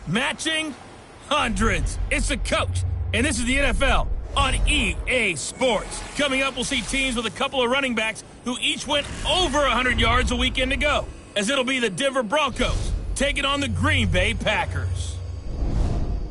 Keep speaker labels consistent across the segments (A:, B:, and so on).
A: matching hundreds. It's the coach, and this is the NFL on EA Sports. Coming up, we'll see teams with a couple of running backs who each went over 100 yards a weekend ago, as it'll be the Denver Broncos taking on the Green Bay Packers.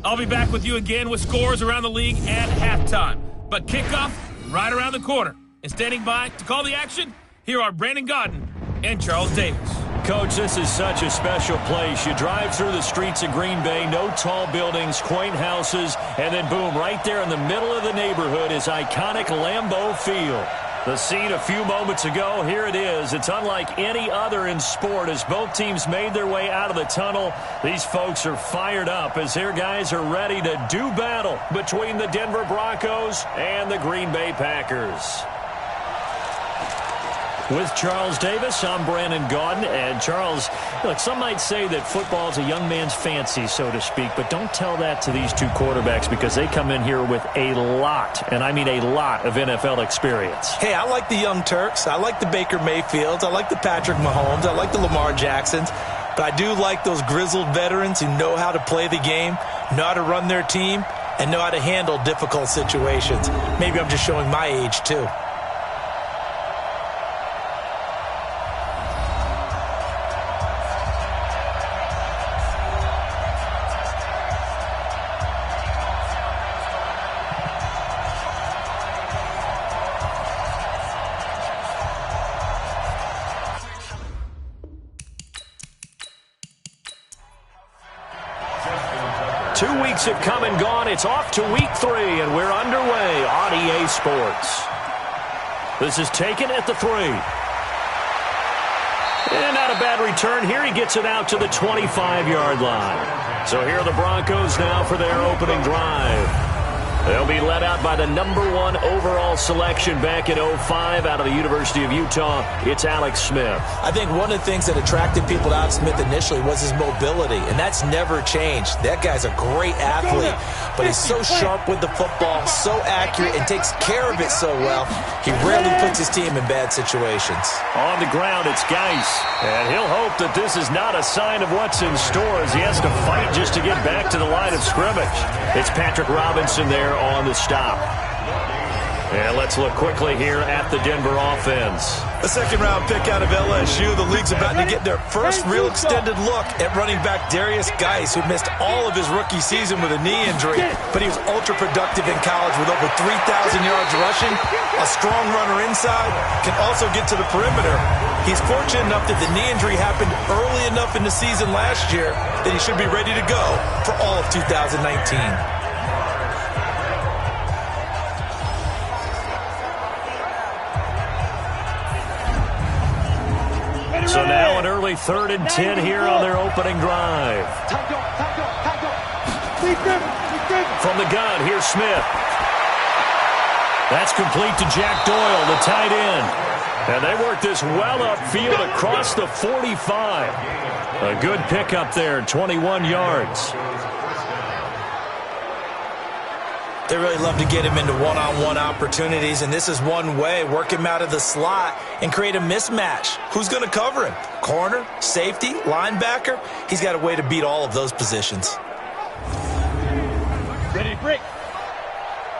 A: I'll be back with you again with scores around the league at halftime. But kickoff right around the corner. And standing by to call the action, here are Brandon Gaudin and Charles Davis.
B: Coach, this is such a special place. You drive through the streets of Green Bay, no tall buildings, quaint houses, and then boom, right there in the middle of the neighborhood is iconic Lambeau Field. The scene a few moments ago, here it is. It's unlike any other in sport as both teams made their way out of the tunnel. These folks are fired up as their guys are ready to do battle between the Denver Broncos and the Green Bay Packers. With Charles Davis, I'm Brandon Gaudin. And Charles, look, some might say that football is a young man's fancy, so to speak, but don't tell that to these two quarterbacks because they come in here with a lot, and I mean a lot, of NFL experience.
C: Hey, I like the young Turks. I like the Baker Mayfields. I like the Patrick Mahomes. I like the Lamar Jacksons. But I do like those grizzled veterans who know how to play the game, know how to run their team, and know how to handle difficult situations. Maybe I'm just showing my age, too.
B: 2 weeks have come and gone. It's off to week 3, and we're underway on EA Sports. This is taken at the 3. And not a bad return here. He gets it out to the 25-yard line. So here are the Broncos now for their opening drive. They'll be led out by the #1 overall selection back in 2005 out of the University of Utah. It's Alex Smith.
C: I think one of the things that attracted people to Alex Smith initially was his mobility, and that's never changed. That guy's a great athlete, but he's so sharp with the football, so accurate, and takes care of it so well. He rarely puts his team in bad situations.
B: On the ground, it's Geis, and he'll hope that this is not a sign of what's in store as he has to fight just to get back to the line of scrimmage. It's Patrick Robinson there on the stop. And let's look quickly here at the Denver offense.
C: A second-round pick out of LSU. The league's about to get their first real extended look at running back Darius Geis, who missed all of his rookie season with a knee injury, but he was ultra-productive in college with over 3,000 yards rushing, a strong runner inside, can also get to the perimeter. He's fortunate enough that the knee injury happened early enough in the season last year that he should be ready to go for all of 2019.
B: So now an early 3rd and 10 here on their opening drive. From the gun, here's Smith. That's complete to Jack Doyle, the tight end. And they work this well upfield across the 45. A good pickup there, 21 yards.
C: They really love to get him into one-on-one opportunities, and this is one way. Work him out of the slot and create a mismatch. Who's going to cover him? Corner, safety, linebacker? He's got a way to beat all of those positions.
D: Ready to break.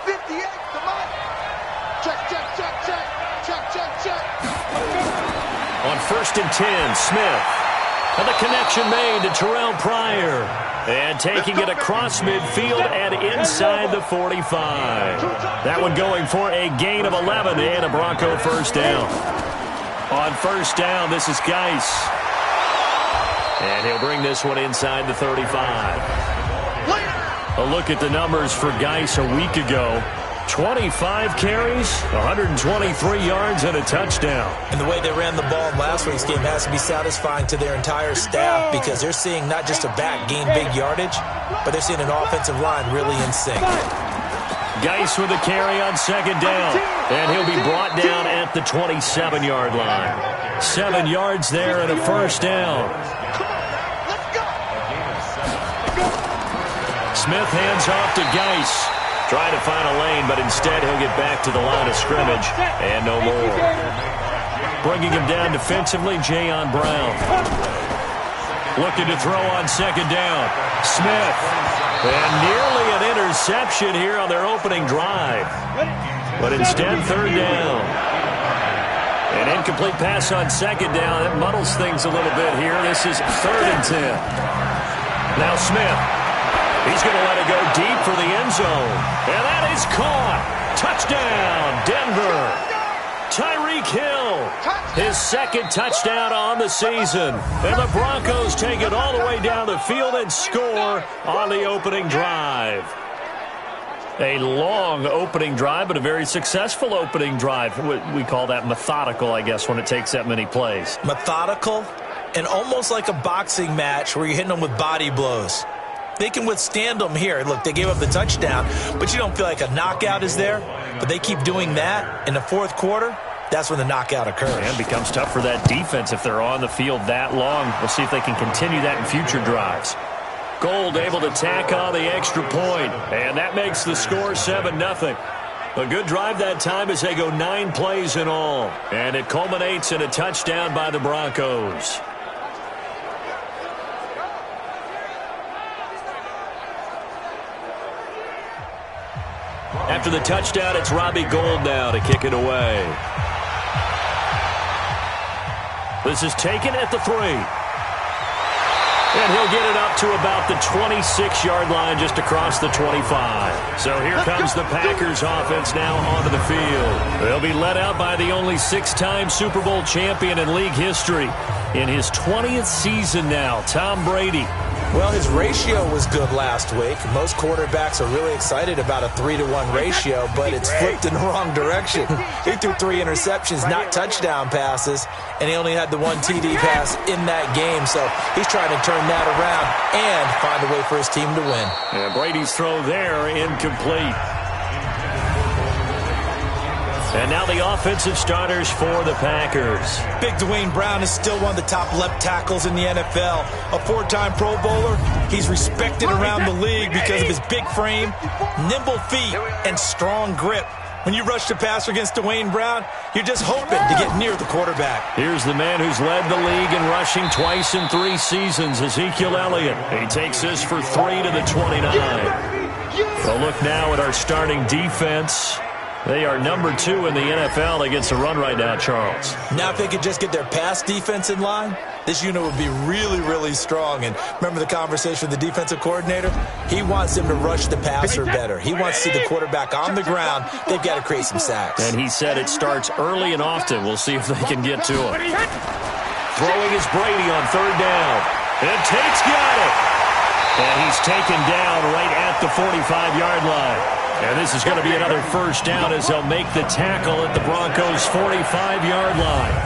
D: 58, come on. Check, check, check, check. Check, check, check.
B: On 1st and 10, Smith. And the connection made to Terrell Pryor. And taking it across midfield and inside the 45. That one going for a gain of 11 and a Bronco first down. On 1st down, this is Geis. And he'll bring this one inside the 35. A look at the numbers for Geis a week ago. 25 carries, 123 yards, and a touchdown.
C: And the way they ran the ball in last week's game has to be satisfying to their entire staff because they're seeing not just a back gain big yardage, but they're seeing an offensive line really in sync.
B: Geis with a carry on 2nd down, and he'll be brought down at the 27-yard line. 7 yards there and a first down. Smith hands off to Geis. Trying to find a lane, but instead he'll get back to the line of scrimmage and no more. Bringing him down defensively, Jayon Brown. Looking to throw on second down. Smith. And nearly an interception here on their opening drive. But instead, third down. An incomplete pass on second down. That muddles things a little bit here. This is 3rd and 10. Now Smith. He's going to let it go deep for the end zone. And that is caught. Touchdown, Denver. Tyreek Hill, his 2nd touchdown on the season. And the Broncos take it all the way down the field and score on the opening drive. A long opening drive, but a very successful opening drive. We call that methodical, I guess, when it takes that many plays.
C: Methodical and almost like a boxing match where you're hitting them with body blows. They can withstand them here. Look, they gave up the touchdown, but you don't feel like a knockout is there. But they keep doing that in the 4th quarter. That's when the knockout occurs.
B: And it becomes tough for that defense if they're on the field that long. We'll see if they can continue that in future drives. Gold able to tack on the extra point, and that makes the score 7-0. A good drive that time as they go 9 plays in all. And it culminates in a touchdown by the Broncos. After the touchdown, it's Robbie Gould now to kick it away. This is taken at the 3. And he'll get it up to about the 26-yard line just across the 25. So here comes the Packers offense now onto the field. They'll be led out by the only 6-time Super Bowl champion in league history. In his 20th season now, Tom Brady.
C: Well, his ratio was good last week. Most quarterbacks are really excited about a 3-to-1 ratio, but it's flipped in the wrong direction. He threw 3 interceptions, not touchdown passes, and he only had the 1 TD pass in that game. So he's trying to turn that around and find a way for his team to win.
B: And Brady's throw there, incomplete. And now the offensive starters for the Packers.
C: Big Dwayne Brown is still one of the top left tackles in the NFL. A 4-time Pro Bowler, he's respected around the league because of his big frame, nimble feet, and strong grip. When you rush the passer against Dwayne Brown, you're just hoping to get near the quarterback.
B: Here's the man who's led the league in rushing twice in 3 seasons, Ezekiel Elliott. He takes this for 3 to the 29. Well, look now at our starting defense. They are number 2 in the NFL against the run right now, Charles.
C: Now if they could just get their pass defense in line, this unit would be really, really strong. And remember the conversation with the defensive coordinator? He wants them to rush the passer better. He wants to see the quarterback on the ground. They've got to create some sacks.
B: And he said it starts early and often. We'll see if they can get to him. Throwing is Brady on 3rd down. And Tate's got it. And he's taken down right at the 45-yard line. And this is going to be another 1st down as they'll make the tackle at the Broncos' 45-yard line.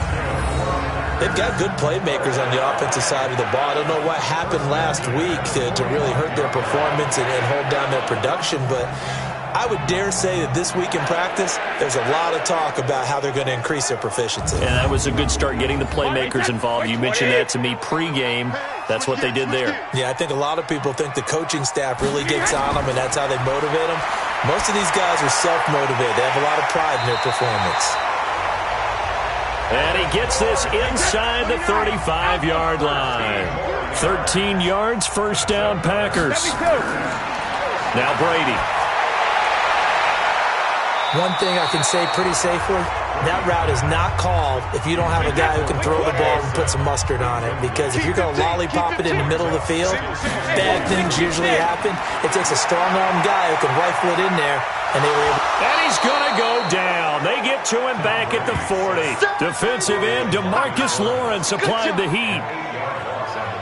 C: They've got good playmakers on the offensive side of the ball. I don't know what happened last week to really hurt their performance and hold down their production, but I would dare say that this week in practice, there's a lot of talk about how they're going to increase their proficiency.
B: And that was a good start getting the playmakers involved. You mentioned that to me pregame. That's what they did there.
C: Yeah, I think a lot of people think the coaching staff really gets on them, and that's how they motivate them. Most of these guys are self-motivated. They have a lot of pride in their performance.
B: And he gets this inside the 35-yard line. 13 yards, 1st down, Packers. Now Brady.
C: One thing I can say pretty safely, that route is not called if you don't have a guy who can throw the ball and put some mustard on it. Because if you're going to lollipop it in the middle of the field, bad things usually happen. It takes a strong-arm guy who can rifle it in there, and they were able.
B: And he's going to go down. They get to him back at the 40. Defensive end DeMarcus Lawrence applied the heat.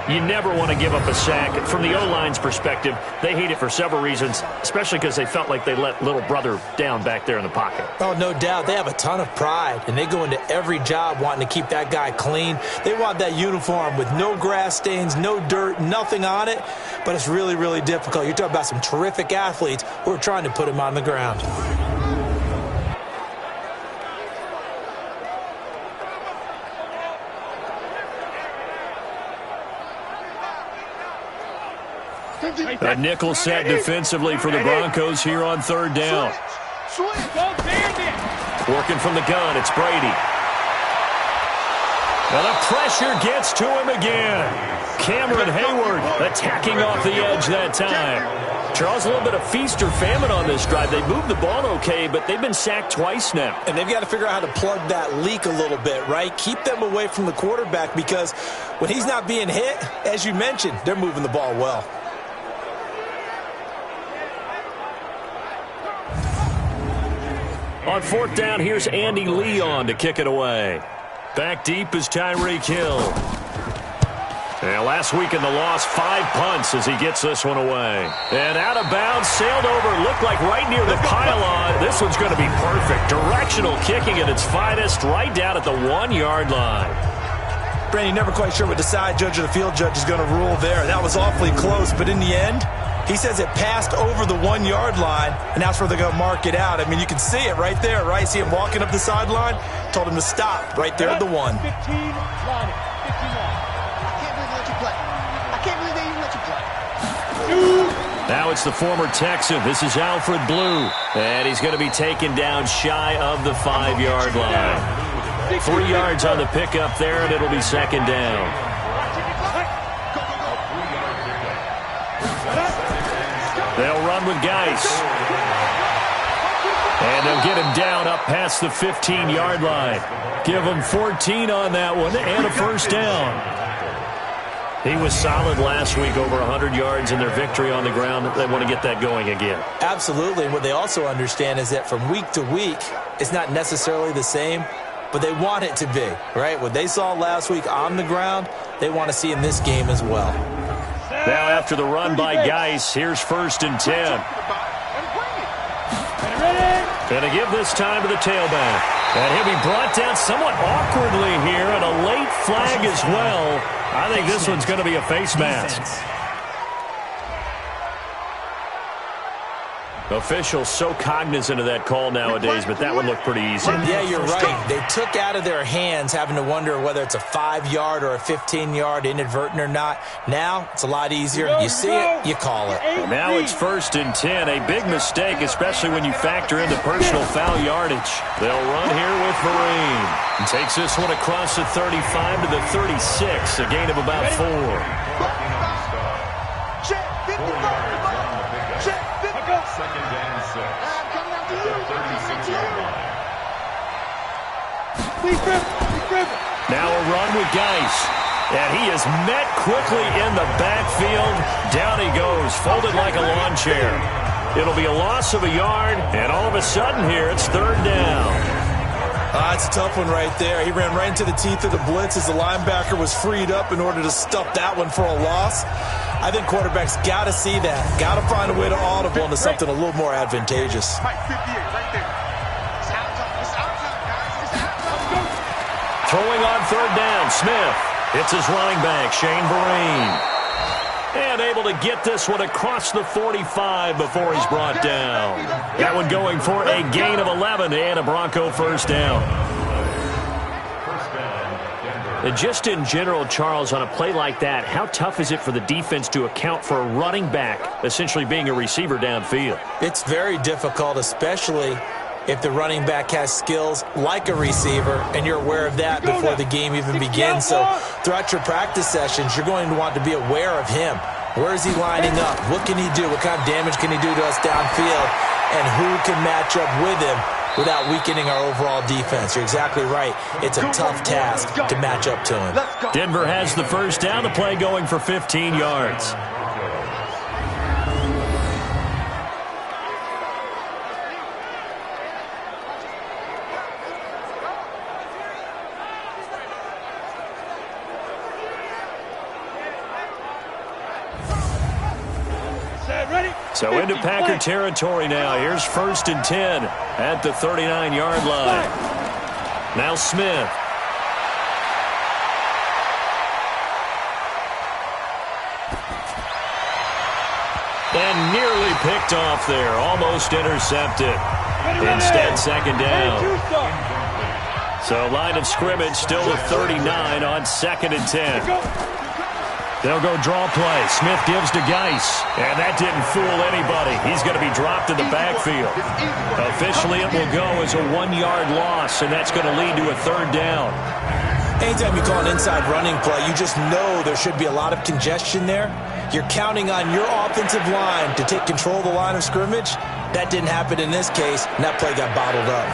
B: You never want to give up a sack. From the O-line's perspective, they hate it for several reasons, especially because they felt like they let little brother down back there in the pocket.
C: Oh, no doubt. They have a ton of pride, and they go into every job wanting to keep that guy clean. They want that uniform with no grass stains, no dirt, nothing on it, but it's really, really difficult. You're talking about some terrific athletes who are trying to put him on the ground.
B: A nickel set defensively for the Broncos here on 3rd down. Working from the gun, it's Brady. Well, the pressure gets to him again. Cameron Hayward attacking off the edge that time. Charles, a little bit of feast or famine on this drive. They moved the ball okay, but they've been sacked twice now.
C: And they've got to figure out how to plug that leak a little bit, right? Keep them away from the quarterback because when he's not being hit, as you mentioned, they're moving the ball well.
B: On fourth down, here's Andy Leon to kick it away. Back deep is Tyreek Hill. And last week in the loss, 5 punts as he gets this one away. And out of bounds, sailed over, looked like right near the pylon. This one's going to be perfect. Directional kicking at its finest, right down at the 1-yard line.
C: Brandon, never quite sure what the side judge or the field judge is going to rule there. That was awfully close, but in the end, he says it passed over the 1-yard line, and that's where they're going to mark it out. I mean, you can see it right there, right? See him walking up the sideline? Told him to stop right there at the 1.
D: 15, line it. 51. I can't believe they even let you play.
B: Now it's the former Texan. This is Alfred Blue. And he's going to be taken down shy of the 5-yard line. 3 yards on the pickup there, and it'll be second down. They'll run with Geis. And they'll get him down up past the 15-yard line. Give him 14 on that one and a first down. He was solid last week, over 100 yards in their victory on the ground. They want to get that going again.
C: Absolutely. And what they also understand is that from week to week, it's not necessarily the same, but they want it to be, right? What they saw last week on the ground, they want to see in this game as well.
B: Now after the run by Geis, here's 1st and 10. Going to give this time to the tailback. And he'll be brought down somewhat awkwardly here, and a late flag as well. I think this one's going to be a face mask. Officials so cognizant of that call nowadays, but that one looked pretty easy.
C: Yeah, you're right. They took out of their hands having to wonder whether it's a 5-yard or a 15-yard, inadvertent or not. Now, it's a lot easier. You see it, you call it.
B: And now it's 1st and 10. A big mistake, especially when you factor in the personal foul yardage. They'll run here with Vereen. And takes this one across the 35 to the 36, a gain of about 4. Now a run with Geis. And he is met quickly in the backfield. Down he goes, folded like a lawn chair. It'll be a loss of a yard, and all of a sudden here, it's 3rd down.
C: It's a tough one right there. He ran right into the teeth of the blitz as the linebacker was freed up in order to stuff that one for a loss. I think quarterbacks got to see that. Got to find a way to audible into something a little more advantageous.
B: Throwing on 3rd down, Smith. It's his running back, Shane Vereen. And able to get this one across the 45 before he's brought down. That one going for a gain of 11 and a Bronco first down. And just in general, Charles, on a play like that, how tough is it for the defense to account for a running back essentially being a receiver downfield?
C: It's very difficult, especially if the running back has skills like a receiver, and you're aware of that before the game even begins. So throughout your practice sessions, you're going to want to be aware of him. Where is he lining up? What can he do? What kind of damage can he do to us downfield? And who can match up with him without weakening our overall defense? You're exactly right. It's a tough task to match up to him.
B: Denver has the first down, the play going for 15 yards. So into Packer territory now. Here's 1st and 10 at the 39-yard line. Now Smith. And nearly picked off there. Almost intercepted. Instead, second down. So line of scrimmage still with 39 on 2nd and 10. They'll go draw play. Smith gives to Geis. And that didn't fool anybody. He's going to be dropped in the backfield. Officially, it will go as a 1-yard loss, and that's going to lead to a 3rd down.
C: Anytime you call an inside running play, you just know there should be a lot of congestion there. You're counting on your offensive line to take control of the line of scrimmage. That didn't happen in this case, and that play got bottled up.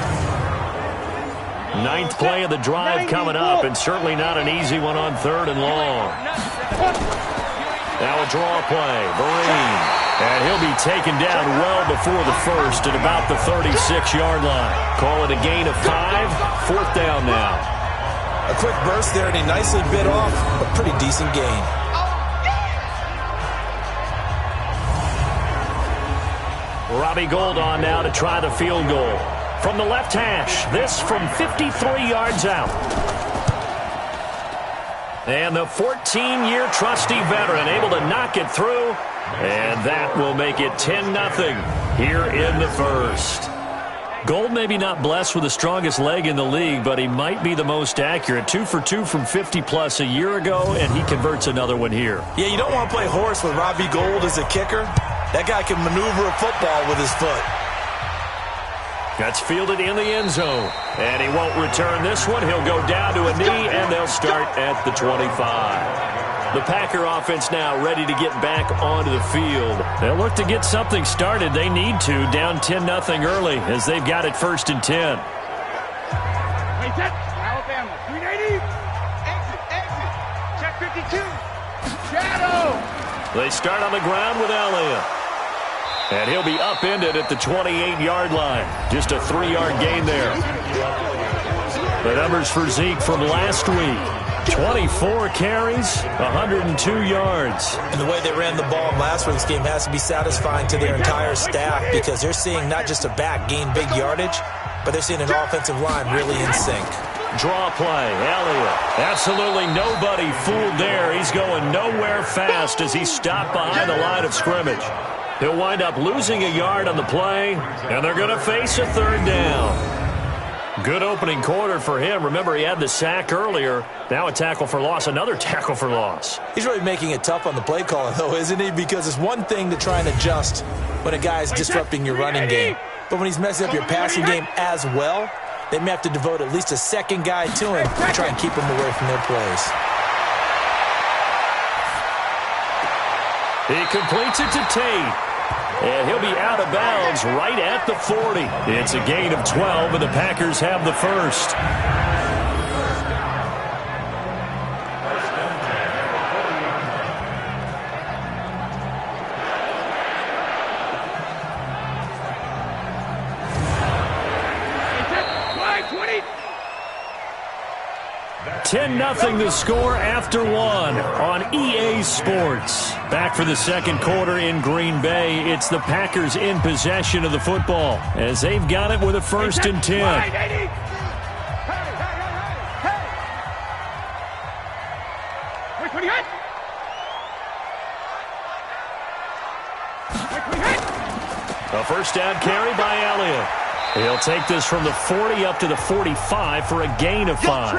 B: Ninth play of the drive coming up, and certainly not an easy one on 3rd and long. Now a draw play, Vereen. And he'll be taken down well before the first at about the 36-yard line. Call it a gain of 5, 4th down now.
C: A quick burst there, and he nicely bit off a pretty decent gain.
B: Robbie Gould on now to try the field goal. From the left hash, this from 53 yards out. And the 14-year trusty veteran able to knock it through. And that will make it 10-0 here in the first. Gould maybe not blessed with the strongest leg in the league, but he might be the most accurate. 2 for 2 from 50-plus a year ago, and he converts another one here.
C: Yeah, you don't want to play horse with Robbie Gould as a kicker. That guy can maneuver a football with his foot.
B: That's fielded in the end zone. And he won't return this one. He'll go down to a knee, and they'll start at the 25. The Packer offense now ready to get back onto the field. They'll look to get something started. They need to, down 10-0 early as they've got it 1st and 10.
D: Alabama, 380. Exit. Check 52. Shadow.
B: They start on the ground with Elliott. And he'll be upended at the 28-yard line. Just a 3-yard gain there. The numbers for Zeke from last week. 24 carries, 102 yards.
C: And the way they ran the ball in last week's game has to be satisfying to their entire staff because they're seeing not just a back gain big yardage, but they're seeing an offensive line really in sync.
B: Draw play, Elliott. Absolutely nobody fooled there. He's going nowhere fast as he stopped behind the line of scrimmage. He'll wind up losing a yard on the play, and they're going to face a 3rd down. Good opening quarter for him. Remember, he had the sack earlier. Now a tackle for loss, another tackle for loss.
C: He's really making it tough on the play caller, though, isn't he? Because it's one thing to try and adjust when a guy is disrupting your running game. But when he's messing up your passing game as well, they may have to devote at least a second guy to him to try and keep him away from their plays.
B: He completes it to Tate. And he'll be out of bounds right at the 40. It's a gain of 12, and the Packers have the first.
D: Wide 20.
B: 10-0 the score after one on EA Sports. Back for the second quarter in Green Bay. It's the Packers in possession of the football as they've got it with a 1st and 10. A first down carry by Elliott. He'll take this from the 40 up to the 45 for a gain of 5.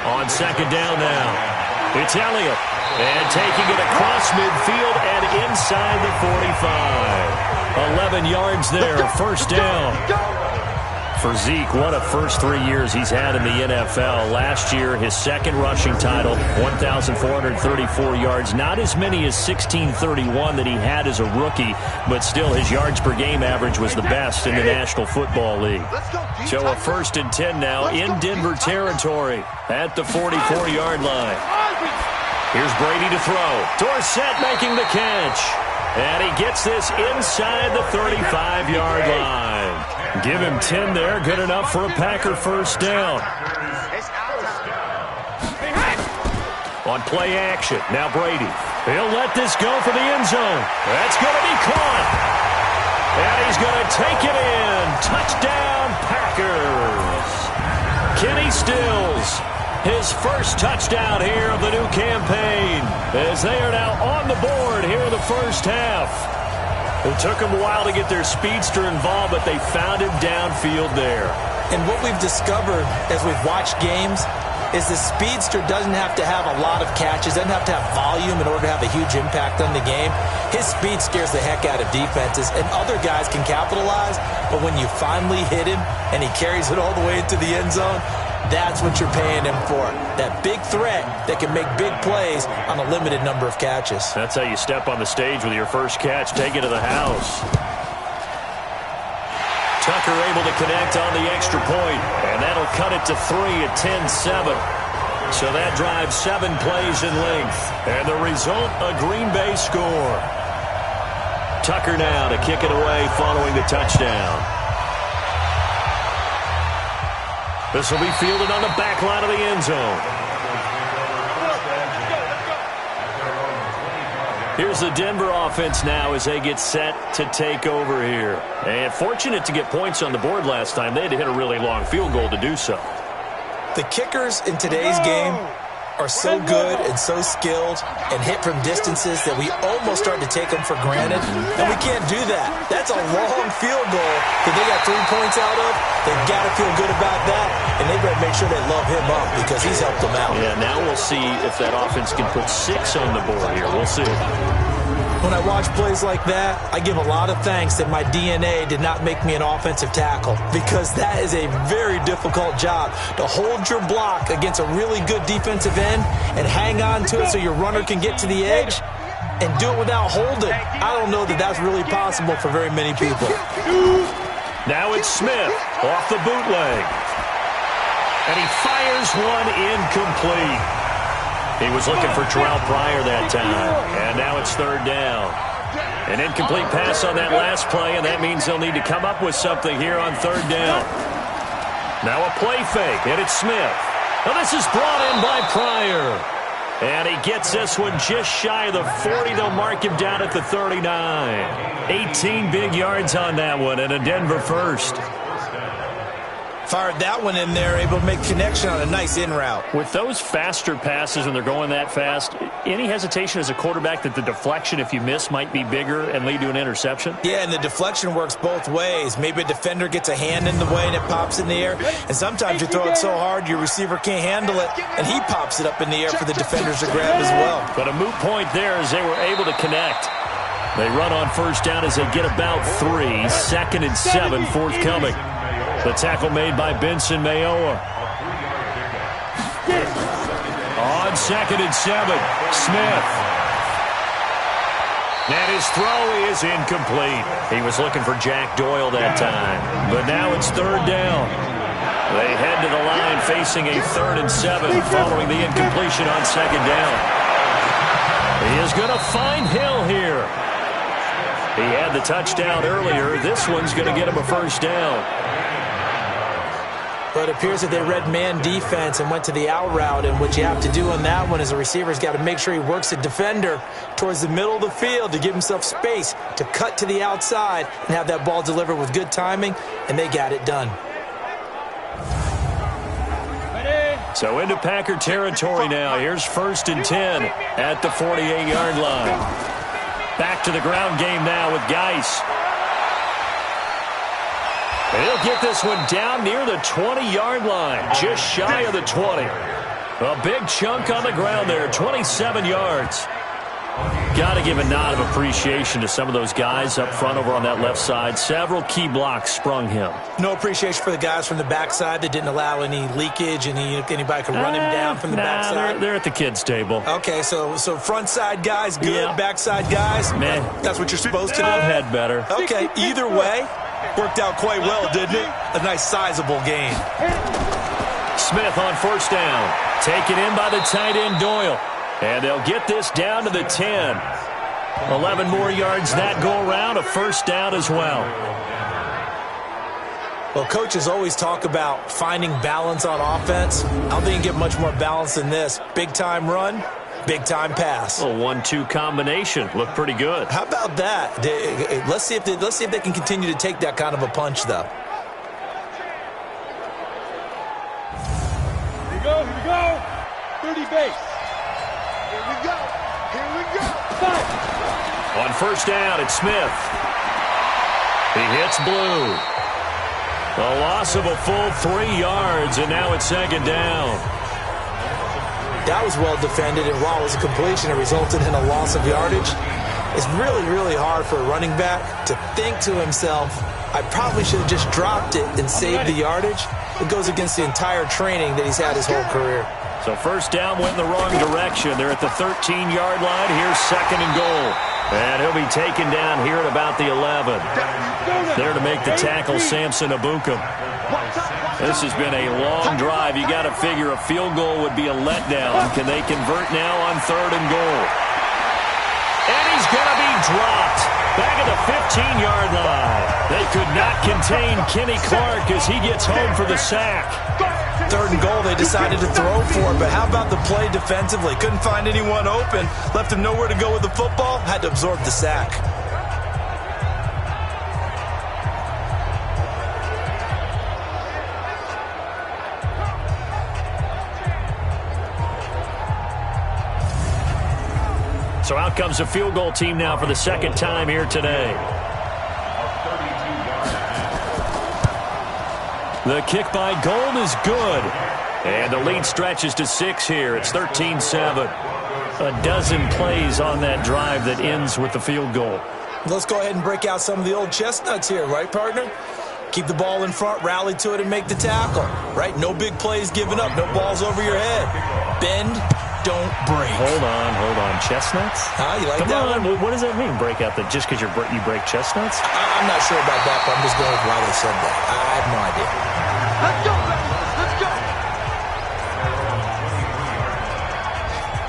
B: On second down now, it's Elliott. And taking it across midfield and inside the 45. 11 yards there, 1st down. For Zeke, what a first 3 years he's had in the NFL. Last year, his second rushing title, 1,434 yards. Not as many as 1,631 that he had as a rookie, but still his yards per game average was the best in the National Football League. So a 1st and 10 now in Denver territory at the 44-yard line. Here's Brady to throw. Dorsett making the catch. And he gets this inside the 35-yard line. Give him 10 there. Good enough for a Packer first down. On play action. Now Brady. He'll let this go for the end zone. That's going to be caught. And he's going to take it in. Touchdown, Packers. Kenny Stills. His first touchdown here of the new campaign as they are now on the board here in the first half. It took them a while to get their speedster involved, but they found him downfield there.
C: And what we've discovered as we've watched games is the speedster doesn't have to have a lot of catches, doesn't have to have volume in order to have a huge impact on the game. His speed scares the heck out of defenses, and other guys can capitalize, but when you finally hit him and he carries it all the way into the end zone, that's what you're paying him for. That big threat that can make big plays on a limited number of catches.
B: That's how you step on the stage with your first catch. Take it to the house. Tucker able to connect on the extra point, and that'll cut it to 3 at 10-7. So that drives 7 plays in length. And the result, a Green Bay score. Tucker now to kick it away following the touchdown. This will be fielded on the back line of the end zone. Here's the Denver offense now as they get set to take over here. And fortunate to get points on the board last time. They had to hit a really long field goal to do so.
C: The kickers in today's game are so good and so skilled and hit from distances that we almost start to take them for granted, and we can't do that. That's a long field goal that they got 3 points out of. They've got to feel good about that, and they better make sure they love him up because he's helped them out.
B: Yeah, now we'll see if that offense can put 6 on the board here. We'll see.
C: When I watch plays like that, I give a lot of thanks that my DNA did not make me an offensive tackle, because that is a very difficult job to hold your block against a really good defensive end and hang on to it so your runner can get to the edge and do it without holding. I don't know that that's really possible for very many people.
B: Now it's Smith off the bootleg. And he fires one incomplete. He was looking for Terrell Pryor that time. And now it's 3rd down. An incomplete pass on that last play, and that means they'll need to come up with something here on 3rd down. Now a play fake, and it's Smith. Now this is brought in by Pryor. And he gets this one just shy of the 40. They'll mark him down at the 39. 18 big yards on that one, and a Denver first.
C: Fired that one in there, able to make connection on a nice in route.
B: With those faster passes when they're going that fast, any hesitation as a quarterback that the deflection, if you miss, might be bigger and lead to an interception?
C: Yeah, and the deflection works both ways. Maybe a defender gets a hand in the way and it pops in the air, and sometimes you throw it so hard your receiver can't handle it, and he pops it up in the air for the defenders to grab as well.
B: But a moot point there as they were able to connect. They run on 1st down as they get about 3. 2nd and 7 forthcoming. The tackle made by Benson Mayowa. On 2nd and 7, Smith. And his throw is incomplete. He was looking for Jack Doyle that time. But now it's 3rd down. They head to the line facing a 3rd and 7 following the incompletion on 2nd down. He is going to find Hill here. He had the touchdown earlier. This one's going to get him a 1st down.
C: But it appears that they read man defense and went to the out route, and what you have to do on that one is the receiver's got to make sure he works the defender towards the middle of the field to give himself space to cut to the outside and have that ball delivered with good timing, and they got it done.
B: So into Packer territory now. Here's 1st and 10 at the 48-yard line. Back to the ground game now with Geis. And he'll get this one down near the 20-yard line, just shy of the 20. A big chunk on the ground there, 27 yards. Got to give a nod of appreciation to some of those guys up front over on that left side. Several key blocks sprung him.
C: No appreciation for the guys from the backside that didn't allow any leakage, and anybody could run him down from the backside.
B: They're at the kids' table.
C: Okay, so front side guys good, yeah. Backside guys,
B: man,
C: that's what you're supposed to do.
B: I've had better.
C: Okay, either way, worked out quite well, didn't it? A nice sizable gain.
B: Smith on 1st down, taken in by the tight end Doyle. And they'll get this down to the 10. 11 more yards that go around, a 1st down as well.
C: Well, coaches always talk about finding balance on offense. I don't think you can get much more balance than this. Big-time run, big-time pass.
B: A 1-2 combination. Looked pretty good.
C: How about that? Let's see if they can continue to take that kind of a punch, though.
D: Here we go. 30 base. Here we go.
B: On 1st down, it's Smith. He hits Blue. A loss of a full 3 yards, and now it's 2nd down.
C: That was well defended, and while it was a completion, it resulted in a loss of yardage. It's really, really hard for a running back to think to himself, I probably should have just dropped it and saved the yardage. It goes against the entire training that he's had his whole career.
B: So first down went in the wrong direction. They're at the 13-yard line. Here's second and goal. And he'll be taken down here at about the 11. There to make the tackle, Samson Abukum. This has been a long drive. You got to figure a field goal would be a letdown. Can they convert now on third and goal? And he's going to be dropped back at the 15-yard line. They could not contain Kenny Clark as he gets home for the sack.
C: Third and goal, they decided to throw for it, but how about the play defensively? Couldn't find anyone open, left him nowhere to go with the football, had to absorb the sack.
B: So out comes a field goal team now for the second time here today. The kick by Gold is good. And the lead stretches to 6 here. It's 13-7. A dozen plays on that drive that ends with the field goal.
C: Let's go ahead and break out some of the old chestnuts here, right, partner? Keep the ball in front, rally to it, and make the tackle, right? No big plays given up, no balls over your head. Bend, don't break.
B: Hold on. Chestnuts?
C: You like
B: Come
C: that
B: on.
C: one?
B: What does that mean, break out that just because you break chestnuts?
C: I'm not sure about that, but I'm just going with why they said that. I have no idea.
D: Let's go, let's go.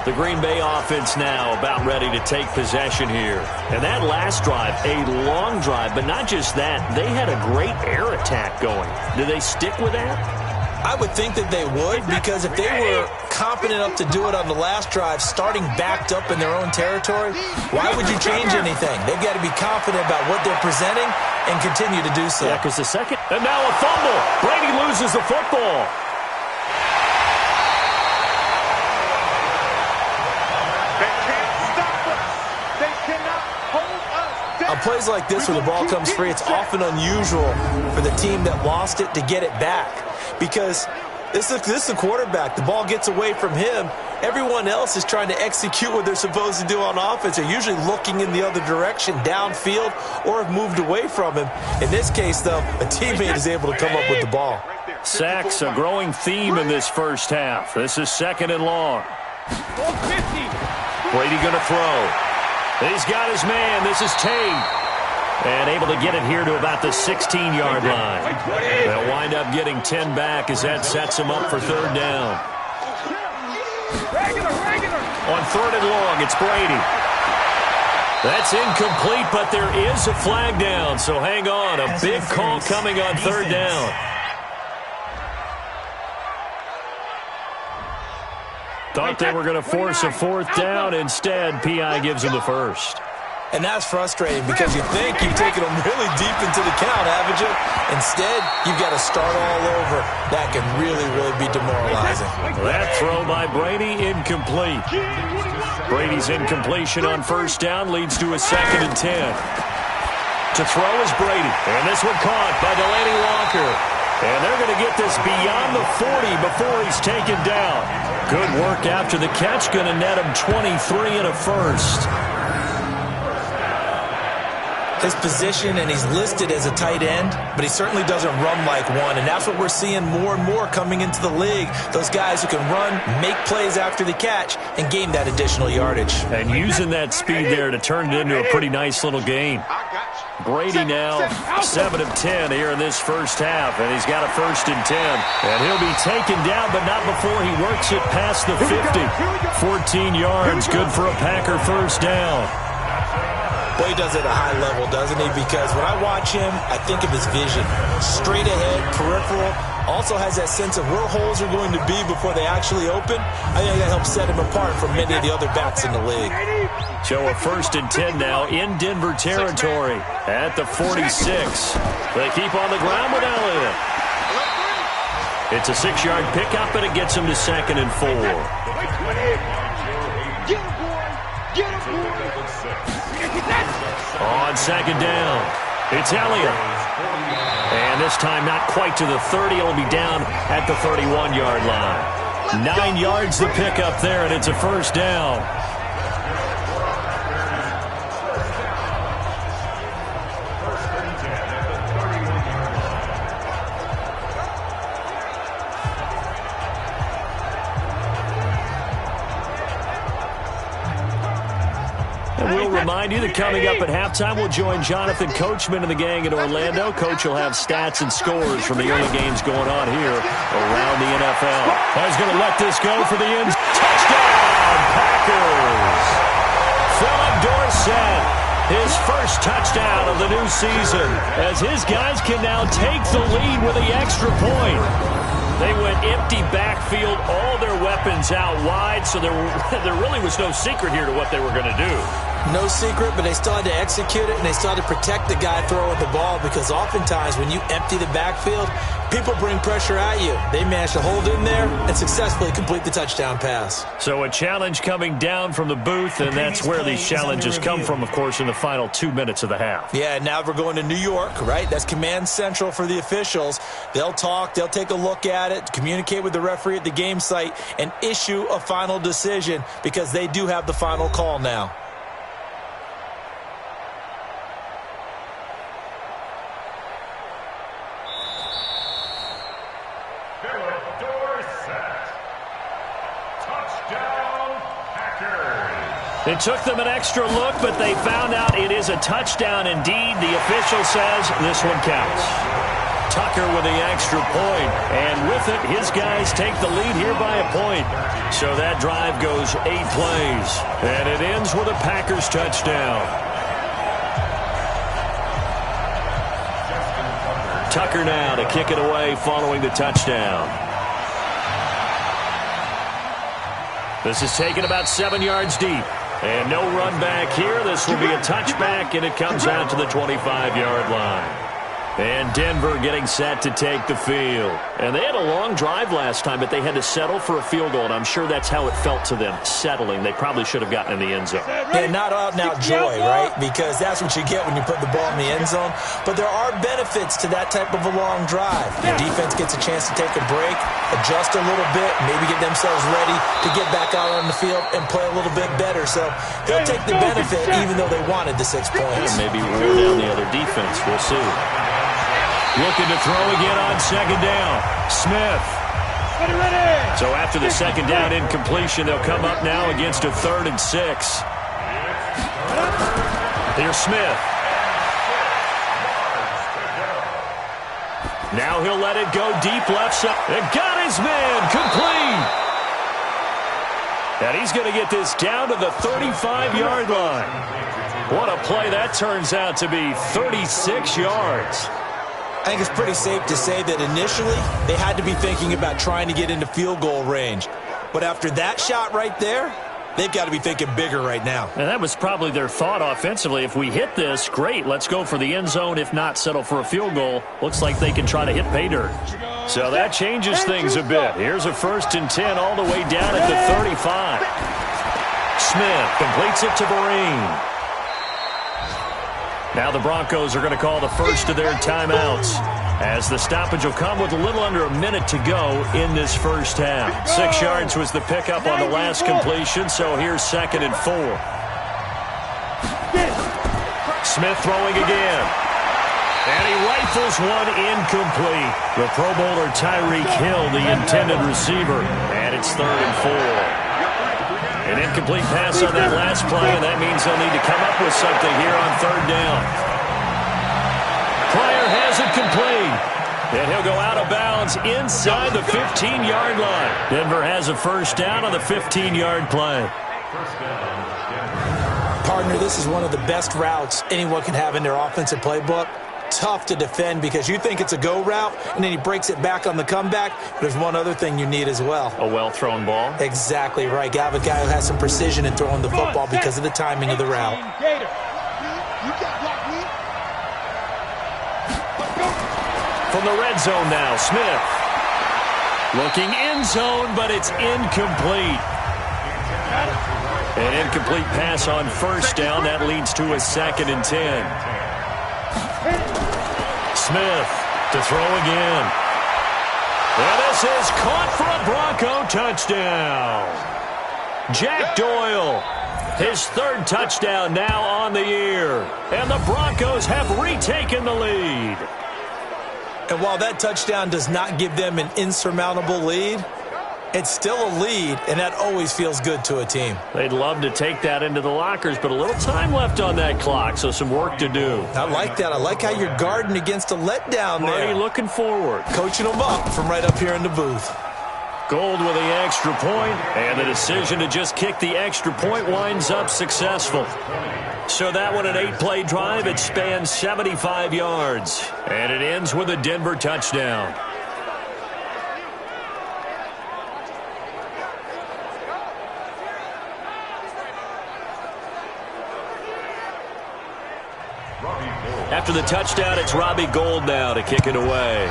B: The Green Bay offense now about ready to take possession here. And that last drive, a long drive, but not just that. They had a great air attack going. Do they stick with that?
C: I would think that they would, because if they were confident enough to do it on the last drive, starting backed up in their own territory, why would you change anything? They've got to be confident about what they're presenting and continue to do so.
B: Yeah, because the second, and now a fumble. Brady loses the football.
C: On plays like this where the ball comes free, it's often unusual for the team that lost it to get it back, because this is the quarterback. The ball gets away from him. Everyone else is trying to execute what they're supposed to do on offense. They're usually looking in the other direction, downfield, or have moved away from him. In this case, though, a teammate is able to come up with the ball.
B: Sacks, a growing theme in this first half. This is second and long. Brady going to throw. He's got his man. This is Tate. And able to get it here to about the 16-yard line. They'll wind up getting 10 back as that sets him up for third down. On third and long, it's Brady. That's incomplete, but there is a flag down. So hang on. A big call coming on third down. Thought they were going to force a fourth down. Instead, P.I. gives them the first.
C: And that's frustrating because you think you've taken them really deep into the count, haven't you? Instead, you've got to start all over. That can really, really be demoralizing.
B: That throw by Brady, incomplete. Brady's incompletion on first down leads to a 2nd and 10. To throw is Brady. And this one caught by Delaney Walker. And they're going to get this beyond the 40 before he's taken down. Good work after the catch. Going to net him 23 and a first.
C: His position, and he's listed as a tight end, but he certainly doesn't run like one, and that's what we're seeing more and more coming into the league. Those guys who can run, make plays after the catch, and gain that additional yardage.
B: And using that speed there to turn it into a pretty nice little game. Brady now 7 of 10 here in this first half, and he's got a 1st and 10. And he'll be taken down, but not before he works it past the 50. 14 yards, good for a Packer first down.
C: Boy, he does it at a high level, doesn't he? Because when I watch him, I think of his vision. Straight ahead, peripheral. Also has that sense of where holes are going to be before they actually open. I think that helps set him apart from many of the other backs in the league.
B: So a 1st and 10 now in Denver territory at the 46. They keep on the ground with Elliott. It's a 6-yard pickup, and it gets him to 2nd and 4. On 2nd down, it's Elliott. And this time not quite to the 30. It'll be down at the 31-yard line. 9 yards to pick up there, and it's a first down. Remind you that coming up at halftime, we'll join Jonathan Coachman and the gang in Orlando. Coach will have stats and scores from the early games going on here around the NFL. He's going to let this go for the end. Touchdown, Packers! Philip Dorsett, his first touchdown of the new season, as his guys can now take the lead with the extra point. They went empty backfield, all their weapons out wide, so there really was no secret here to what they were going to do.
C: No secret, but they still had to execute it, and they still had to protect the guy throwing the ball, because oftentimes when you empty the backfield, people bring pressure at you. They managed to hold in there and successfully complete the touchdown pass.
B: So a challenge coming down from the booth, and that's where these challenges come from, of course, in the final 2 minutes of the half.
C: Yeah, now we're going to New York, right? That's command central for the officials. They'll talk, they'll take a look at it, communicate with the referee at the game site, and issue a final decision, because they do have the final call now.
B: It took them an extra look, but they found out it is a touchdown indeed. The official says this one counts. Tucker with the extra point, and with it, his guys take the lead here by a point. So that drive goes 8 plays, and it ends with a Packers touchdown. Tucker now to kick it away following the touchdown. This is taken about 7 yards deep. And no run back here. This will be a touchback, and it comes out to the 25-yard line. And Denver getting set to take the field. And they had a long drive last time, but they had to settle for a field goal, and I'm sure that's how it felt to them, settling. They probably should have gotten in the end zone.
C: Yeah, not out-and-out joy, right? Because that's what you get when you put the ball in the end zone. But there are benefits to that type of a long drive. The defense gets a chance to take a break, adjust a little bit, maybe get themselves ready to get back out on the field and play a little bit better. So they'll take the benefit even though they wanted the 6 points.
B: And maybe wear down the other defense. We'll see. Looking to throw again on second down. Smith. So after the second down incompletion, they'll come up now against a 3rd and 6. Here's Smith. Now he'll let it go deep left side. And got his man complete. And he's going to get this down to the 35-yard line. What a play that turns out to be, 36 yards.
C: I think it's pretty safe to say that initially they had to be thinking about trying to get into field goal range. But after that shot right there, they've got to be thinking bigger right now.
B: And that was probably their thought offensively. If we hit this, great, let's go for the end zone. If not, settle for a field goal. Looks like they can try to hit pay dirt. So that changes things a bit. Here's a 1st and 10 all the way down at the 35. Smith completes it to Vereen. Now the Broncos are going to call the first of their timeouts, as the stoppage will come with a little under a minute to go in this first half. 6 yards was the pickup on the last completion, so here's 2nd and 4. Smith throwing again. And he rifles one incomplete. The Pro Bowler Tyreek Hill, the intended receiver, and it's 3rd and 4. An incomplete pass on that last play, and that means they'll need to come up with something here on 3rd down. Pryor has it complete, and he'll go out of bounds inside the 15-yard line. Denver has a first down on the 15-yard play.
C: Partner, this is one of the best routes anyone can have in their offensive playbook. Tough to defend because you think it's a go route, and then he breaks it back on the comeback. There's one other thing you need as well.
B: A well-thrown ball?
C: Exactly right. You have a guy who has some precision in throwing the football because of the timing of the route.
B: From the red zone now, Smith. Looking end zone, but it's incomplete. An incomplete pass on first down. That leads to a 2nd and 10. Smith to throw again. And this is caught for a Bronco touchdown. Jack Doyle, his third touchdown now on the year. And the Broncos have retaken the lead.
C: And while that touchdown does not give them an insurmountable lead, it's still a lead, and that always feels good to a team.
B: They'd love to take that into the lockers, but a little time left on that clock, so some work to do.
C: I like that. I like how you're guarding against a letdown there.
B: Already looking forward.
C: Coaching them up from right up here in the booth.
B: Gold with the extra point, and the decision to just kick the extra point winds up successful. So that one, an 8-play drive, it spans 75 yards, and it ends with a Denver touchdown. After the touchdown, it's Robbie Gould now to kick it away.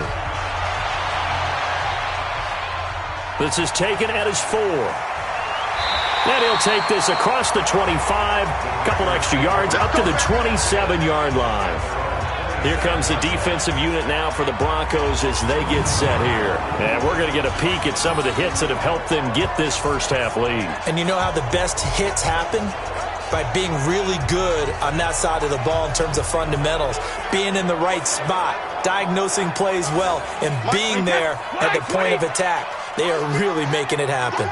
B: This is taken at his 4. And he'll take this across the 25, couple extra yards up to the 27-yard line. Here comes the defensive unit now for the Broncos as they get set here. And we're going to get a peek at some of the hits that have helped them get this first-half lead.
C: And you know how the best hits happen? By being really good on that side of the ball in terms of fundamentals, being in the right spot, diagnosing plays well, and being there at the point of attack. They are really making it happen.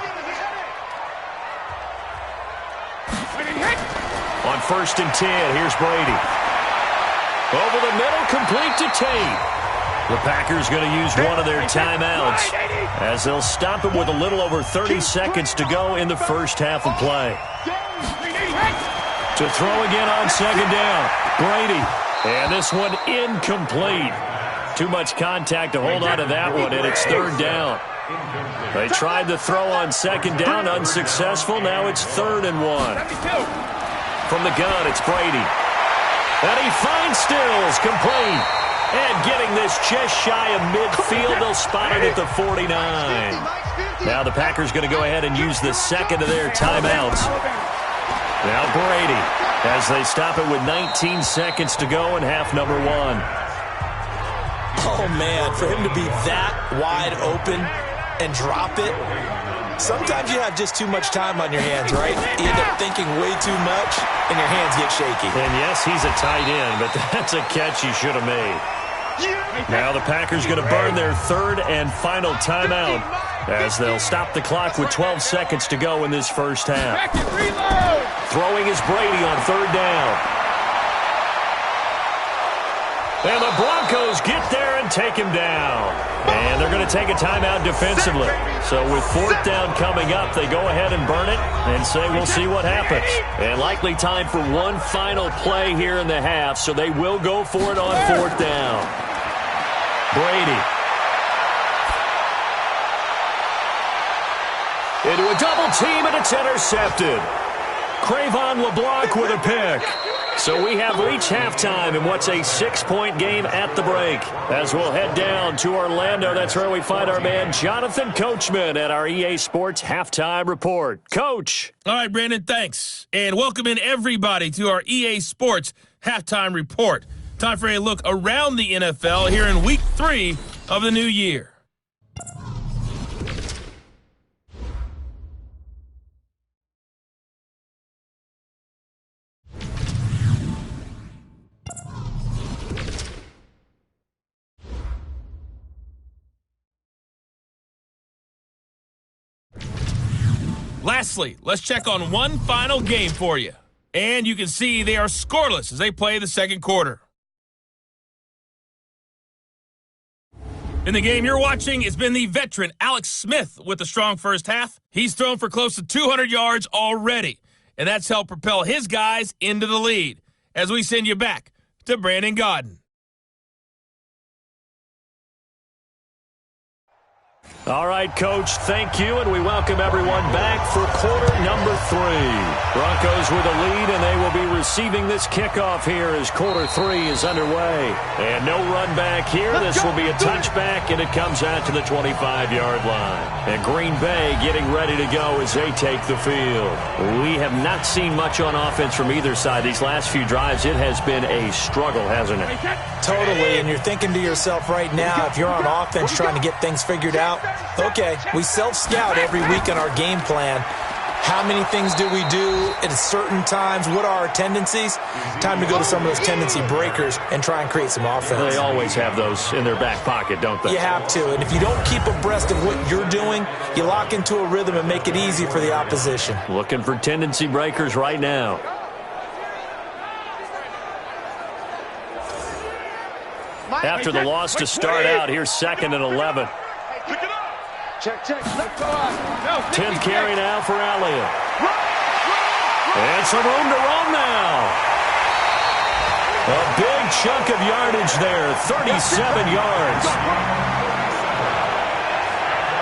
B: On 1st and 10, here's Brady. Over the middle, complete to Tate. The Packers going to use one of their timeouts as they'll stop him with a little over 30 seconds to go in the first half of play. To throw again on 2nd down. Brady. And this one incomplete. Too much contact to hold on to that one, and it's 3rd down. They tried the throw on 2nd down, unsuccessful. Now it's 3rd and 1. From the gun, it's Brady. And he finds Stills, complete. And getting this just shy of midfield, they'll spot it at the 49. Now the Packers going to go ahead and use the second of their timeouts. Now Brady, as they stop it with 19 seconds to go in half number 1.
C: Oh, man, for him to be that wide open and drop it, sometimes you have just too much time on your hands, right? You end up thinking way too much, and your hands get shaky.
B: And yes, he's a tight end, but that's a catch he should have made. Now the Packers going to burn their 3rd and final timeout as they'll stop the clock with 12 seconds to go in this first half. Throwing is Brady on 3rd down. And the Broncos get there and take him down. And they're going to take a timeout defensively. So with 4th down coming up, they go ahead and burn it and say we'll see what happens. And likely time for one final play here in the half, so they will go for it on 4th down. Brady. Into a double team, and it's intercepted. Crayvon LeBlanc with a pick. So we have reached halftime in what's a 6-point game at the break. As we'll head down to Orlando, that's where we find our man Jonathan Coachman at our EA Sports Halftime Report. Coach.
A: All right, Brandon, thanks. And welcome in everybody to our EA Sports Halftime Report. Time for a look around the NFL here in Week 3 of the new year. Lastly, let's check on one final game for you. And you can see they are scoreless as they play the second quarter. In the game you're watching, it's been the veteran Alex Smith with a strong first half. He's thrown for close to 200 yards already, and that's helped propel his guys into the lead. As we send you back to Brandon Gaudin.
B: All right, Coach, thank you, and we welcome everyone back for quarter number 3. Broncos with a lead, and they will be receiving this kickoff here as quarter 3 is underway. And no run back here. This will be a touchback, and it comes out to the 25-yard line. And Green Bay getting ready to go as they take the field. We have not seen much on offense from either side. These last few drives, it has been a struggle, hasn't it?
C: Totally, and you're thinking to yourself right now, if you're on offense trying to get things figured out, okay, we self-scout every week on our game plan. How many things do we do at certain times? What are our tendencies? Time to go to some of those tendency breakers and try and create some offense.
B: They always have those in their back pocket, don't they?
C: You have to. And if you don't keep abreast of what you're doing, you lock into a rhythm and make it easy for the opposition.
B: Looking for tendency breakers right now. After the loss to start out, here's 2nd and 11.
D: Check. Let's go out.
B: 10th carry now for Elliott. And some room to roam now. A big chunk of yardage there, 37 yards.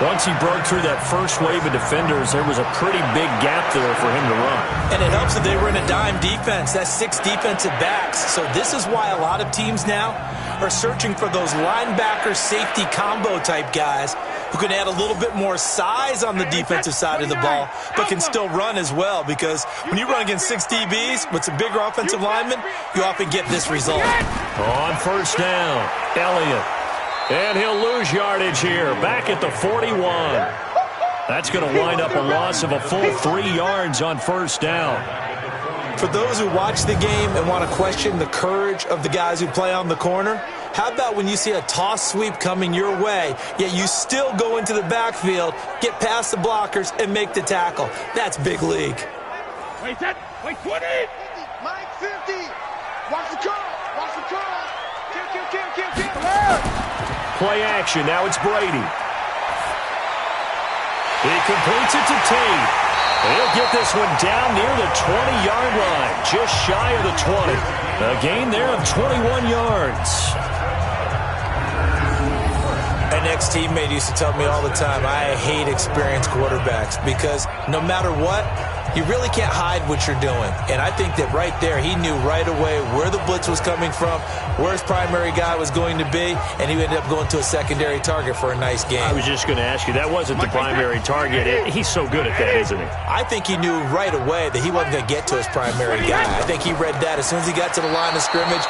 B: Once he broke through that first wave of defenders, there was a pretty big gap there for him to run.
C: And it helps that they were in a dime defense. That's 6 defensive backs. So this is why a lot of teams now are searching for those linebacker safety combo type guys who can add a little bit more size on the defensive side of the ball, but can still run as well, because when you run against 6 DBs with some bigger offensive linemen, you often get this result.
B: On first down, Elliott. And he'll lose yardage here, back at the 41. That's going to wind up a loss of a full 3 yards on first down.
C: For those who watch the game and want to question the courage of the guys who play on the corner, how about when you see a toss sweep coming your way, yet you still go into the backfield, get past the blockers, and make the tackle? That's big league.
D: Wait, 20. Mike 50. Watch the call. Kill.
B: Play action. Now it's Brady. He completes it to Tate. He'll get this one down near the 20-yard line, just shy of the 20. A gain there of 21 yards.
C: An ex-teammate used to tell me all the time, I hate experienced quarterbacks because no matter what, you really can't hide what you're doing. And I think that right there, he knew right away where the blitz was coming from, where his primary guy was going to be, and he ended up going to a secondary target for a nice game.
B: I was just going to ask you, that wasn't the primary target. He's so good at that, isn't he?
C: I think he knew right away that he wasn't going to get to his primary guy. I think he read that as soon as he got to the line of scrimmage,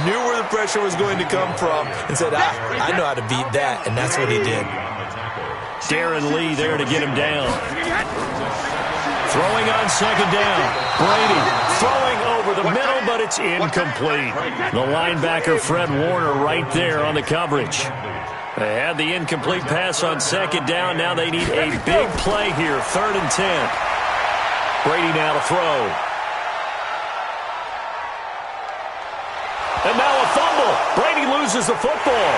C: knew where the pressure was going to come from, and said, I know how to beat that, and that's what he did.
B: Darren Lee there to get him down. Throwing on second down. Brady throwing over the middle, but it's incomplete. The linebacker, Fred Warner, right there on the coverage. They had the incomplete pass on second down. Now they need a big play here, 3rd and 10. Brady now to throw. And now a fumble. Brady loses the football.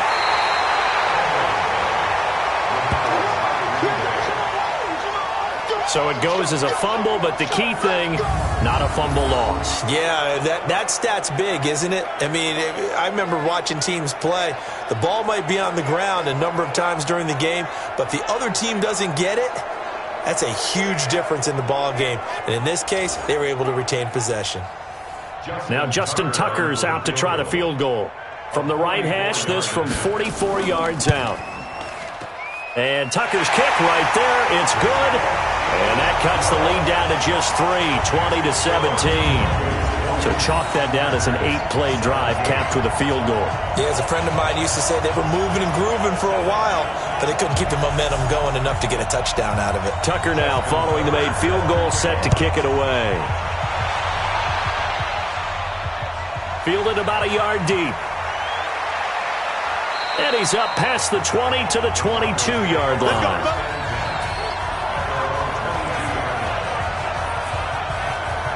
B: So it goes as a fumble, but the key thing, not a fumble loss.
C: Yeah, that stat's big, isn't it? I mean, I remember watching teams play. The ball might be on the ground a number of times during the game, but the other team doesn't get it. That's a huge difference in the ball game. And in this case, they were able to retain possession.
B: Now Justin Tucker's out to try the field goal. From the right hash, this from 44 yards out. And Tucker's kick right there. It's good. And that cuts the lead down to just 3, 20-17. So chalk that down as an 8-play drive capped with a field goal.
C: Yeah, as a friend of mine used to say, they were moving and grooving for a while, but they couldn't keep the momentum going enough to get a touchdown out of it.
B: Tucker now following the made field goal, set to kick it away. Fielded about a yard deep. And he's up past the 20 to the 22-yard line.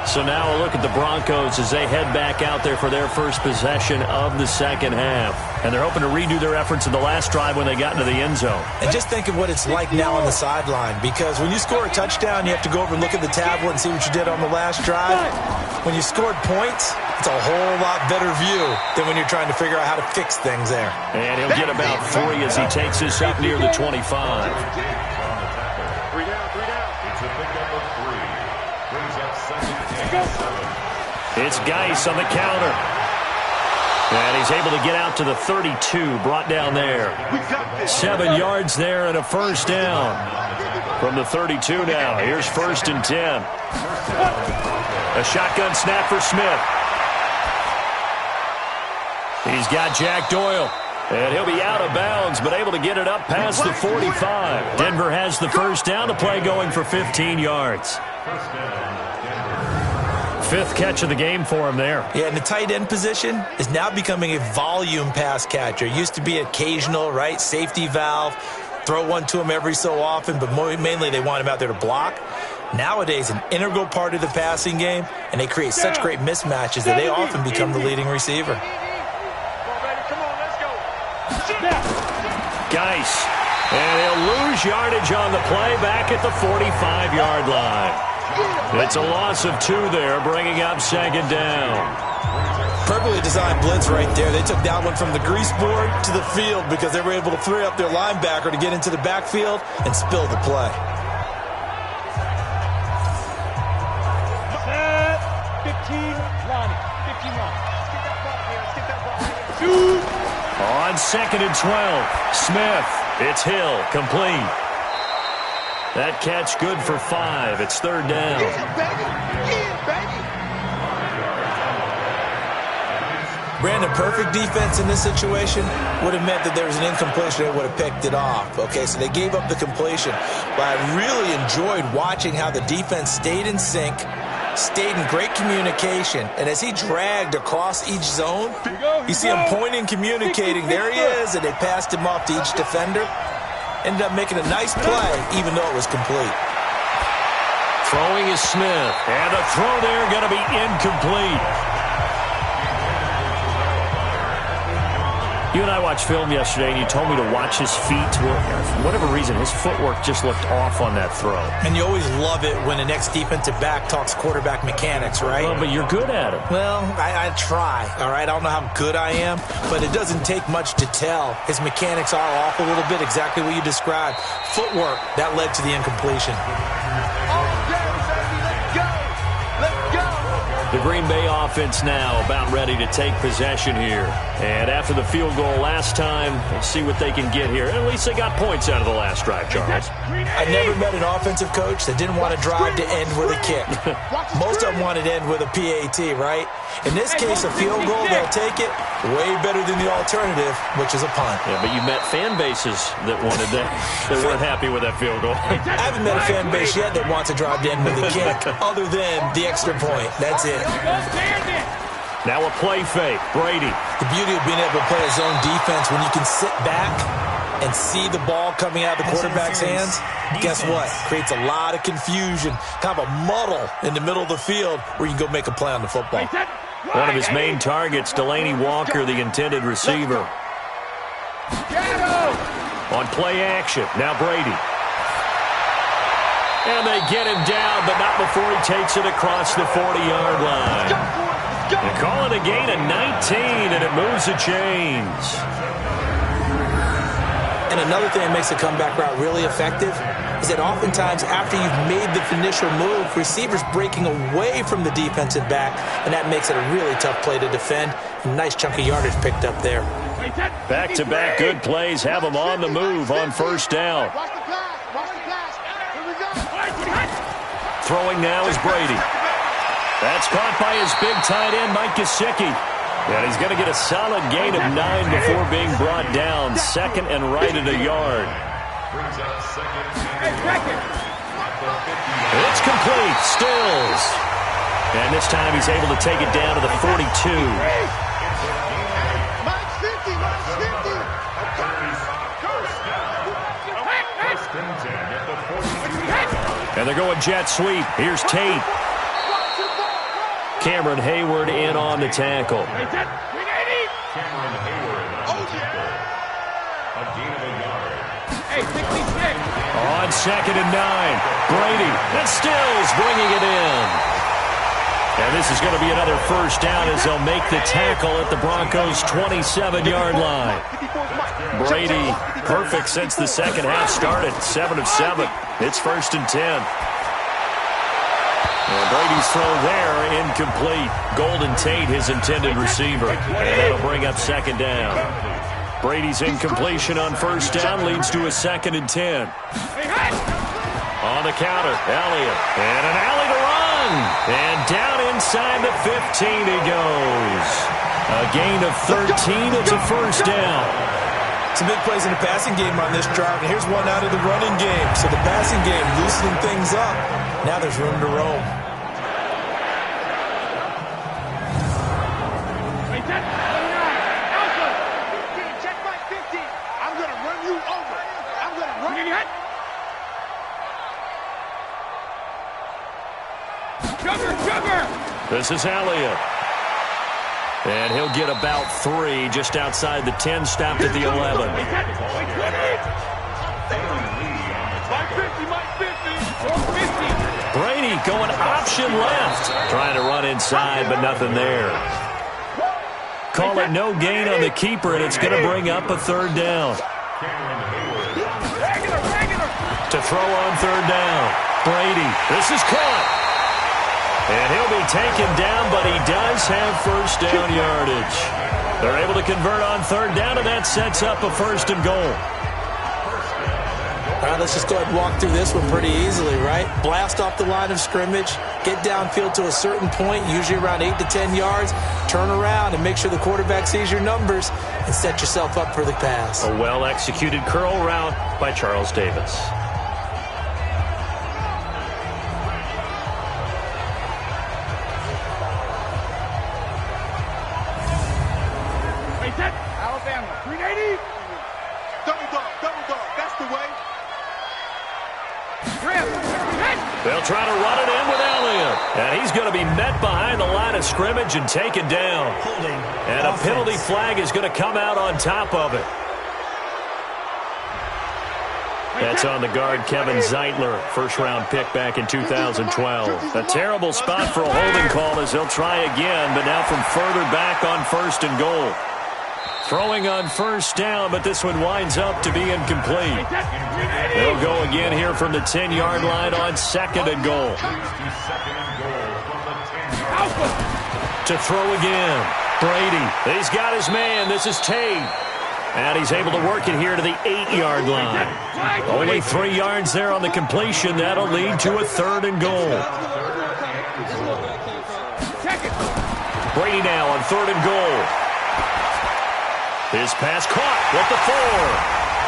B: So now a look at the Broncos as they head back out there for their first possession of the second half. And they're hoping to redo their efforts in the last drive when they got into the end zone.
C: And just think of what it's like now on the sideline, because when you score a touchdown, you have to go over and look at the tablet and see what you did on the last drive. When you scored points, it's a whole lot better view than when you're trying to figure out how to fix things there.
B: And he'll get about 3 as he takes this up near the 25. It's Geis on the counter. And he's able to get out to the 32, brought down there. 7 yards there and a first down. From the 32 now, here's 1st and 10. A shotgun snap for Smith. He's got Jack Doyle. And he'll be out of bounds, but able to get it up past the 45. Denver has the first down. The play going for 15 yards. 5th catch of the game for him there.
C: Yeah, and the tight end position is now becoming a volume pass catcher. Used to be occasional, right? Safety valve. Throw one to him every so often, but mainly they want him out there to block. Nowadays, an integral part of the passing game, and they create such great mismatches that they often become the leading receiver.
B: Geis. And he'll lose yardage on the play back at the 45-yard line. It's a loss of 2 there, bringing up 2nd down.
C: Perfectly designed blitz right there. They took that one from the grease board to the field because they were able to free up their linebacker to get into the backfield and spill the play.
D: Set. 15, Ronnie. 15, Ronnie. Let's get that ball here. Let's get that ball here.
B: On 2nd and 12, Smith. It's Hill, complete. That catch good for 5. It's 3rd down.
D: Yeah, baby. Yeah, baby.
C: Brandon, perfect defense in this situation would have meant that there was an incompletion. They would have picked it off. Okay, so they gave up the completion. But I really enjoyed watching how the defense stayed in sync, stayed in great communication, and as he dragged across each zone, you see him pointing, communicating. There he is, and they passed him off to each defender. Ended up making a nice play, even though it was complete.
B: Throwing is Smith, and the throw there going to be incomplete. You and I watched film yesterday, and you told me to watch his feet. Well, for whatever reason, his footwork just looked off on that throw.
C: And you always love it when the next defensive back talks quarterback mechanics, right?
B: Well, but you're good at it.
C: Well, I try, all right? I don't know how good I am, but it doesn't take much to tell. His mechanics are off a little bit, exactly what you described. Footwork, that led to the incompletion.
B: The Green Bay offense now about ready to take possession here. And after the field goal last time, let's see what they can get here. At least they got points out of the last drive, Charles.
C: I never met an offensive coach that didn't want to drive to end with a kick. Most of them wanted to end with a PAT, right? In this case, a field goal, they'll take it. Way better than the alternative, which is a punt.
B: Yeah, but you met fan bases that wanted that. They weren't happy with that field goal.
C: I haven't met a fan base yet that wants to drive to end with a kick, other than the extra point. That's it.
B: Now a play fake. Brady.
C: The beauty of being able to play a zone defense when you can sit back and see the ball coming out of the quarterback's hands, guess what? Creates a lot of confusion, kind of a muddle in the middle of the field where you can go make a play on the football.
B: One of his main targets, Delaney Walker, the intended receiver. On play action, now Brady. And they get him down, but not before he takes it across the 40-yard line. They call it a gain of 19, and it moves the chains.
C: And another thing that makes the comeback route really effective is that oftentimes after you've made the initial move, receivers breaking away from the defensive back, and that makes it a really tough play to defend. A nice chunk of yardage picked up there.
B: Back-to-back good plays have them on the move on first down. Throwing now is Brady. That's caught by his big tight end, Mike Gesicki. And he's going to get a solid gain of 9 before being brought down. 2nd and right at a yard. It's complete. Stills. And this time he's able to take it down to the 42. And they're going jet sweep. Here's Tate. Cameron Hayward in on the tackle. On 2nd and 9. Brady. And Stills bringing it in. And this is going to be another first down as they'll make the tackle at the Broncos' 27-yard line. Brady, perfect since the second half started. 7 of 7. It's 1st and 10. And Brady's throw there, incomplete. Golden Tate, his intended receiver. And that'll bring up second down. Brady's incompletion on first down leads to a 2nd and 10. On the counter, Elliott. And an alley to run. And down inside the 15 he goes. A gain of 13. It's a first down.
C: Some big plays in the passing game on this drive, and here's one out of the running game. So the passing game loosening things up. Now there's room to roam.
D: Check my 50. I'm going to run you over. I'm going to run you.
B: This is Elliott. And he'll get about 3 just outside the 10, stopped at the 11. Brady going option left. Trying to run inside, but nothing there. Call it no gain on the keeper, and it's going to bring up a 3rd down. To throw on 3rd down. Brady, this is caught. And he'll be taken down, but he does have first down yardage. They're able to convert on 3rd down, and that sets up a 1st and goal.
C: All right, let's just go ahead and walk through this one pretty easily, right? Blast off the line of scrimmage, get downfield to a certain point, usually around 8 to 10 yards, turn around and make sure the quarterback sees your numbers and set yourself up for the pass.
B: A well-executed curl route by Charles Davis.
D: Alabama, 380. Double dog, that's the way.
B: They'll try to run it in with Elliott. And he's going to be met behind the line of scrimmage and taken down. And a penalty flag is going to come out on top of it. That's on the guard, Kevin Zeitler, first-round pick back in 2012. A terrible spot for a holding call as they'll try again, but now from further back on 1st and goal. Throwing on 1st down, but this one winds up to be incomplete. They'll go again here from the 10-yard line on 2nd and goal. To throw again. Brady, he's got his man. This is Tate. And he's able to work it here to the 8-yard line. Only 3 yards there on the completion. That'll lead to a 3rd and goal. Brady now on 3rd and goal. His pass caught with the 4.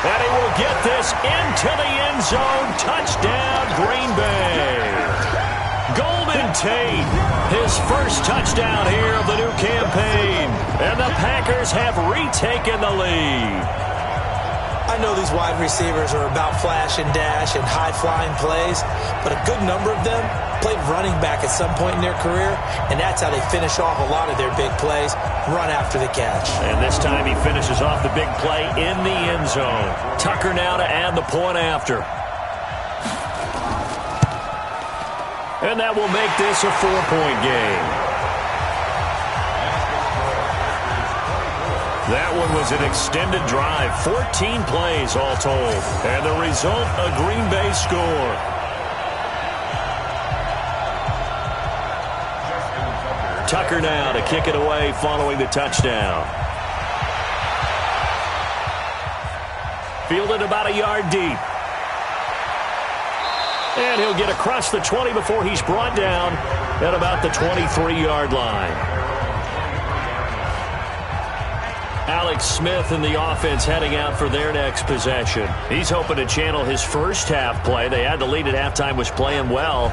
B: And he will get this into the end zone. Touchdown, Green Bay. Golden Tate, his first touchdown here of the new campaign. And the Packers have retaken the lead.
C: I know these wide receivers are about flash and dash and high-flying plays, but a good number of them played running back at some point in their career, and that's how they finish off a lot of their big plays, run after the catch.
B: And this time he finishes off the big play in the end zone. Tucker now to add the point after. And that will make this a 4-point game. That one was an extended drive, 14 plays all told. And the result, a Green Bay score. Tucker now to kick it away following the touchdown. Fielded about a yard deep. And he'll get across the 20 before he's brought down at about the 23-yard line. Alex Smith in the offense heading out for their next possession. He's hoping to channel his first half play. They had the lead at halftime, was playing well.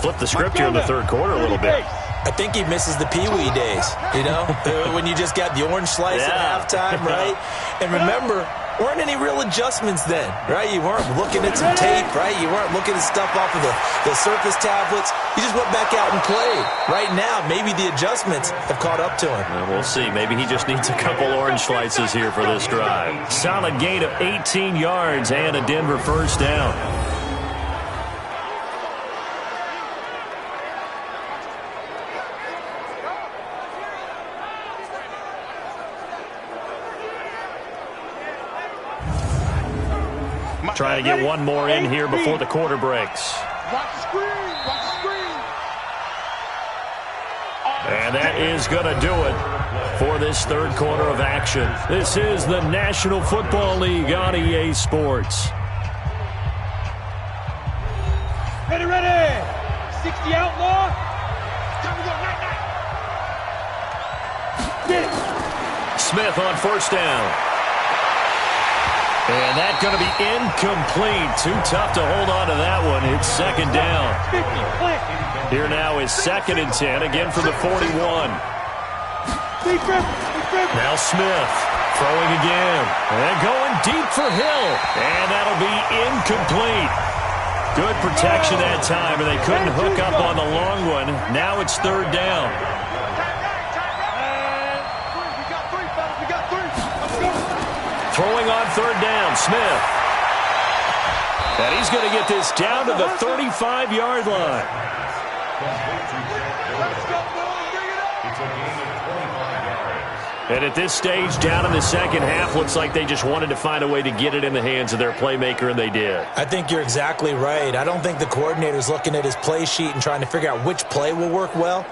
B: Flip the script here in the 3rd quarter a little bit.
C: I think he misses the Pee-wee days, you know, when you just got the orange slice at halftime, right? And remember, weren't any real adjustments then, right? You weren't looking at some tape, right? You weren't looking at stuff off of the surface tablets. You just went back out and played. Right now, maybe the adjustments have caught up to him.
B: Well, we'll see. Maybe he just needs a couple orange slices here for this drive. Solid gain of 18 yards and a Denver first down. Trying to get one more in here before the quarter breaks.
D: Watch the screen. Watch the screen.
B: And that is going to do it for this third quarter of action. This is the National Football League on EA Sports.
E: Ready, ready. 60 outlaw. Time to go, night. Get it.
B: Smith on first down. And that's going to be incomplete. Too tough to hold on to that one. It's second down. Here now is 2nd and 10, again from the 41. Now Smith throwing again. And going deep for Hill. And that'll be incomplete. Good protection that time, and they couldn't hook up on the long one. Now it's 3rd down. Throwing on 3rd down, Smith. And he's going to get this down to the 35-yard line. And at this stage, down in the second half, looks like they just wanted to find a way to get it in the hands of their playmaker, and they did.
C: I think you're exactly right. I don't think the coordinator's looking at his play sheet and trying to figure out which play will work well.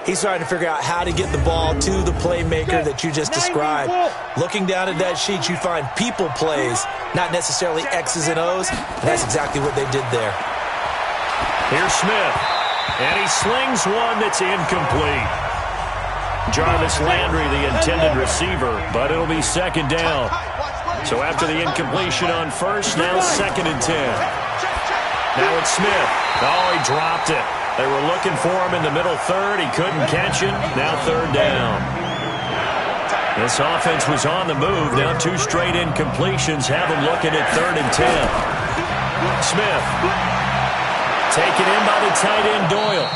C: He's trying to figure out how to get the ball to the playmaker that you just described. Looking down at that sheet, you find people plays, not necessarily X's and O's. And that's exactly what they did there.
B: Here's Smith. And he slings one that's incomplete. Jarvis Landry, the intended receiver, but it'll be 2nd down. So after the incompletion on first, now 2nd and 10. Now it's Smith. Oh, he dropped it. They were looking for him in the middle third. He couldn't catch it. Now 3rd down. This offense was on the move. Now 2 straight incompletions have them looking at 3rd and 10. Smith taken in by the tight end Doyle.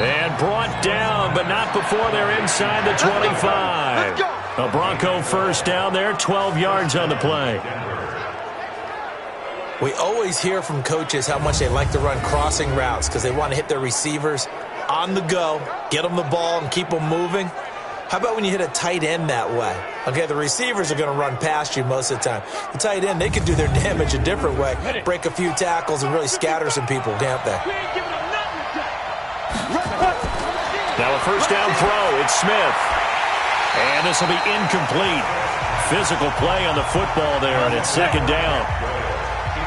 B: And brought down, but not before they're inside the 25. A Bronco first down there, 12 yards on the play.
C: We always hear from coaches how much they like to run crossing routes because they want to hit their receivers on the go, get them the ball, and keep them moving. How about when you hit a tight end that way? Okay, the receivers are going to run past you most of the time. The tight end, they can do their damage a different way, break a few tackles and really scatter some people, can't they?
B: Now a first down throw. It's Smith. And this will be incomplete. Physical play on the football there, and it's 2nd down.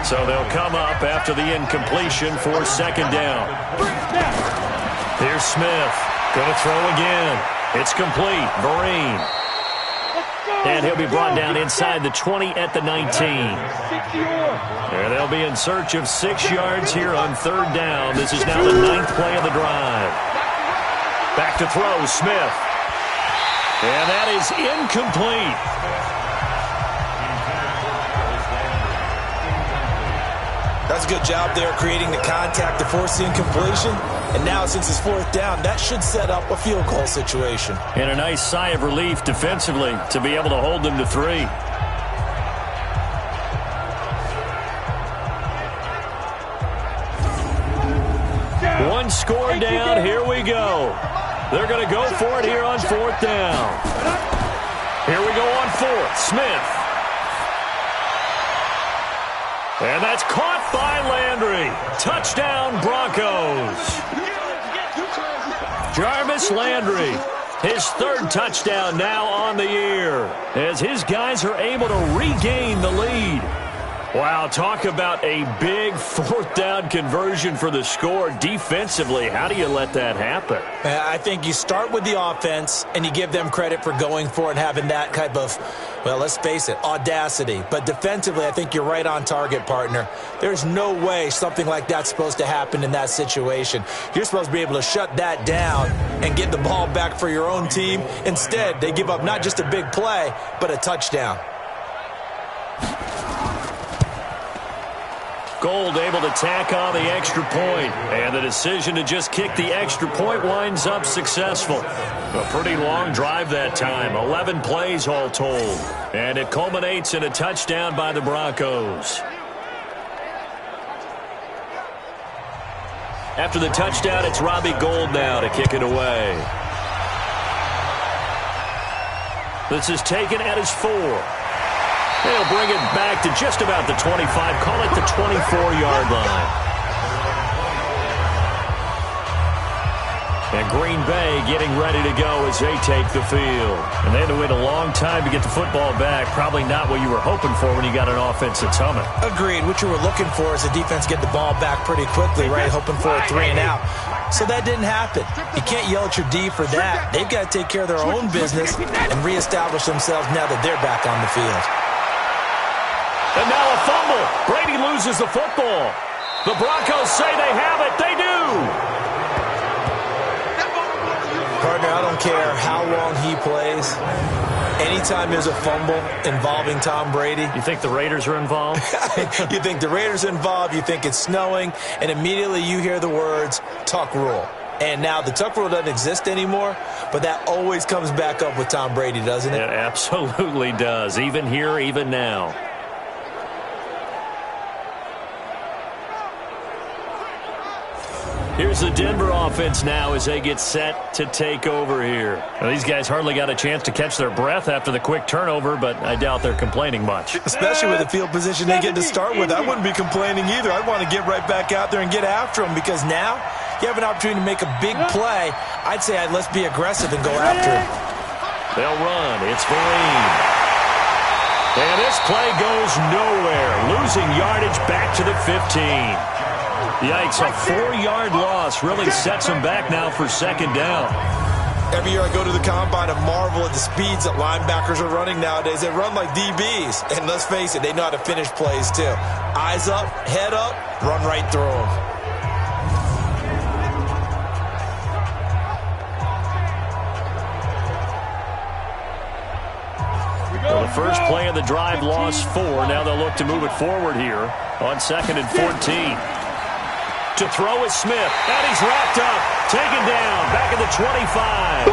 B: So they'll come up after the incompletion for 2nd down. Here's Smith. Going to throw again. It's complete. Vereen. And he'll be brought down inside the 20 at the 19. And they'll be in search of 6 yards here on 3rd down. This is now the 9th play of the drive. Back to throw, Smith. And that is incomplete.
C: That's a good job there creating the contact to force the incompletion. And now since it's 4th down, that should set up a field goal situation.
B: And a nice sigh of relief defensively to be able to hold them to 3. One score down. Here we go. They're going to go for it here on 4th down. Here we go on 4th. Smith. And that's caught by Landry. Touchdown, Broncos. Jarvis Landry, his 3rd touchdown now on the year, as his guys are able to regain the lead. Wow, talk about a big 4th down conversion for the score. Defensively, how do you let that happen?
C: I think you start with the offense, and you give them credit for going for it and having that type of, well, let's face it, audacity. But defensively, I think you're right on target, partner. There's no way something like that's supposed to happen in that situation. You're supposed to be able to shut that down and get the ball back for your own team. Instead, they give up not just a big play, but a touchdown.
B: Gold able to tack on the extra point, and the decision to just kick the extra point winds up successful. A pretty long drive that time, 11 plays all told, and it culminates in a touchdown by the Broncos. After the touchdown, it's Robbie Gould now to kick it away. This is taken at his 4. They'll bring it back to just about the 25, call it the 24-yard line. And Green Bay getting ready to go as they take the field. And they had to wait a long time to get the football back. Probably not what you were hoping for when you got an offense that's humming.
C: Agreed. What you were looking for is the defense get the ball back pretty quickly, right? Hoping for a 3 and out. So that didn't happen. You can't yell at your D for that. They've got to take care of their own business and reestablish themselves now that they're back on the field.
B: And now a fumble. Brady loses the football. The Broncos say they have it. They do.
C: Partner, I don't care how long he plays. Anytime there's a fumble involving Tom Brady.
B: You think the Raiders are involved?
C: You think the Raiders are involved, you think it's snowing, and immediately you hear the words, tuck rule. And now the tuck rule doesn't exist anymore, but that always comes back up with Tom Brady, doesn't it?
B: It absolutely does, even here, even now. Here's the Denver offense now as they get set to take over here. Well, these guys hardly got a chance to catch their breath after the quick turnover, but I doubt they're complaining much.
C: Especially with the field position they get to start with. I wouldn't be complaining either. I'd want to get right back out there and get after them because now you have an opportunity to make a big play. I'd say let's be aggressive and go after him.
B: They'll run. It's Vereen. And this play goes nowhere. Losing yardage back to the 15. Yikes, a 4-yard loss really sets them back now for second down.
C: Every year I go to the combine and marvel at the speeds that linebackers are running nowadays. They run like DBs. And let's face it, they know how to finish plays too. Eyes up, head up, run right through them.
B: Well, the first play of the drive lost 4. Now they'll look to move it forward here on 2nd and 14. To throw is Smith, and he's wrapped up, taken down, back at the 25.